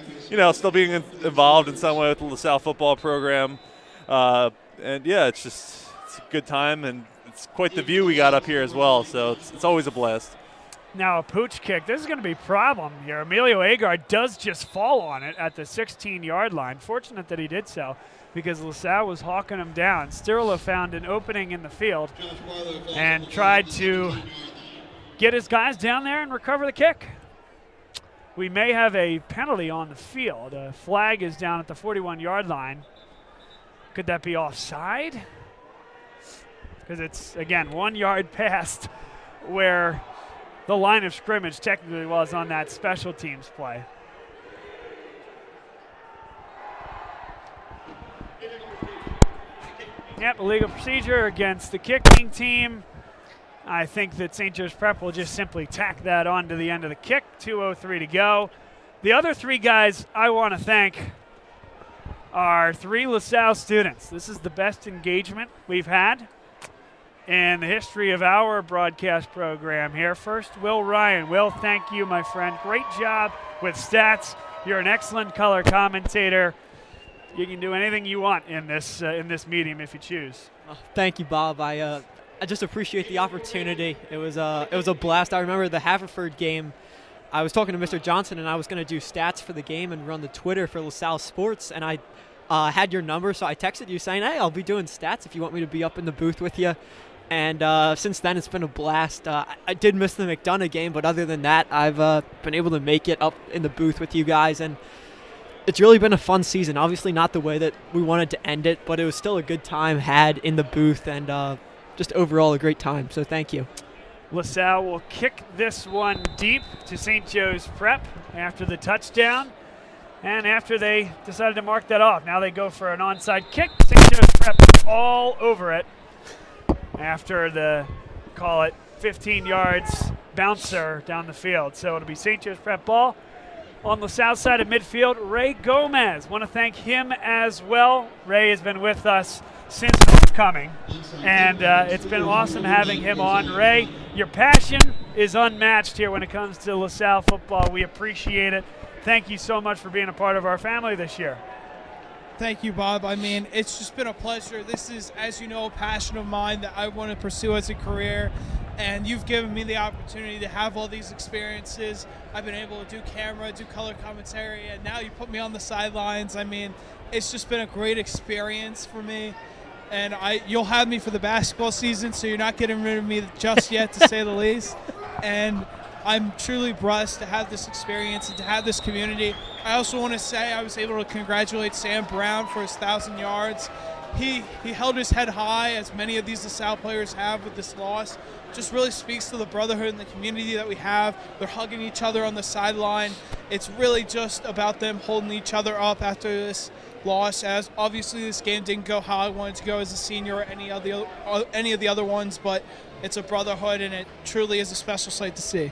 still being involved in some way with the LaSalle football program. And, yeah, it's a good time, and it's quite the view we got up here as well. So it's always a blast. Now a pooch kick. This is going to be a problem here. Emilio Agar does just fall on it at the 16-yard line. Fortunate that he did so, because LaSalle was hawking him down. Sturla found an opening in the field and tried to get his guys down there and recover the kick. We may have a penalty on the field. A flag is down at the 41-yard line. Could that be offside? Because it's, again, 1 yard past where the line of scrimmage technically was on that special teams play. Yep, illegal procedure against the kicking team. I think that St. Joe's Prep will just simply tack that on to the end of the kick. 2:03 to go. The other three guys I want to thank are 3 LaSalle students. This is the best engagement we've had in the history of our broadcast program here. First, Will Ryan. Will, thank you, my friend. Great job with stats. You're an excellent color commentator. You can do anything you want in this medium if you choose. Thank you, Bob. I just appreciate the opportunity. It was a blast. I remember the Haverford game. I was talking to Mr. Johnson, and I was going to do stats for the game and run the Twitter for LaSalle Sports, and I had your number, so I texted you saying, hey, I'll be doing stats if you want me to be up in the booth with you. And since then, it's been a blast. I did miss the McDonough game, but other than that, I've been able to make it up in the booth with you guys, and it's really been a fun season. Obviously not the way that we wanted to end it, but it was still a good time had in the booth, and just overall a great time, so thank you. LaSalle will kick this one deep to St. Joe's Prep after the touchdown, and after they decided to mark that off. Now they go for an onside kick. St. Joe's Prep all over it after the, call it, 15 yards bouncer down the field. So it'll be St. Joe's Prep ball. On the south side of midfield, Ray Gomez. Want to thank him as well. Ray has been with us since homecoming, and it's been awesome having him on. Ray, your passion is unmatched here when it comes to LaSalle football. We appreciate it. Thank you so much for being a part of our family this year. Thank you, Bob. I mean, it's just been a pleasure. This is, as you know, a passion of mine that I want to pursue as a career. And you've given me the opportunity to have all these experiences. I've been able to do camera, do color commentary, and now you put me on the sidelines. I mean, it's just been a great experience for me. And you'll have me for the basketball season, so you're not getting rid of me just yet, to say the least. And I'm truly blessed to have this experience and to have this community. I also want to say I was able to congratulate Sam Brown for his 1,000 yards. He held his head high, as many of these LaSalle players have with this loss. Just really speaks to the brotherhood and the community that we have. They're hugging each other on the sideline. It's really just about them holding each other up after this loss, as obviously this game didn't go how I wanted to go as a senior or any of the other ones, but it's a brotherhood, and it truly is a special sight to see.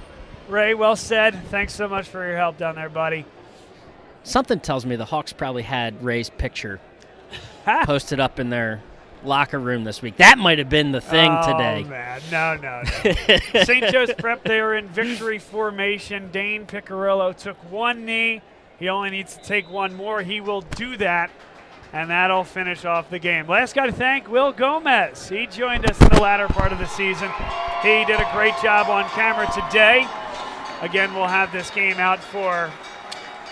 Ray, well said. Thanks so much for your help down there, buddy. Something tells me the Hawks probably had Ray's picture posted up in their locker room this week. That might have been the thing today. Oh, man. No. St. Joe's Prep, they were in victory formation. Dane Piccirillo took one knee. He only needs to take one more. He will do that, and that'll finish off the game. Last guy to thank, Will Gomez. He joined us in the latter part of the season. He did a great job on camera today. Again, we'll have this game out for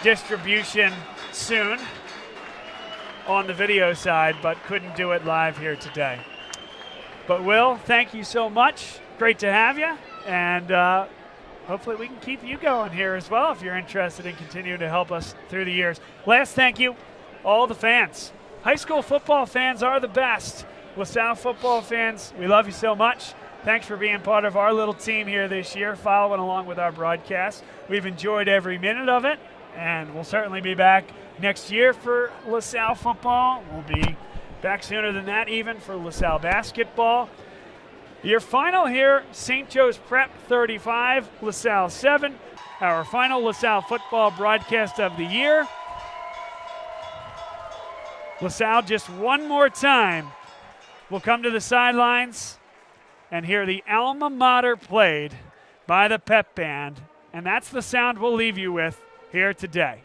distribution soon on the video side, but couldn't do it live here today. But Will, thank you so much. Great to have you, and hopefully we can keep you going here as well if you're interested in continuing to help us through the years. Last thank you, all the fans. High school football fans are the best. LaSalle football fans, we love you so much. Thanks for being part of our little team here this year, following along with our broadcast. We've enjoyed every minute of it, and we'll certainly be back next year for LaSalle football. We'll be back sooner than that even for LaSalle basketball. Your final here, St. Joe's Prep 35, LaSalle 7. Our final LaSalle football broadcast of the year. LaSalle just one more time will come to the sidelines and hear the alma mater played by the pep band. And that's the sound we'll leave you with here today.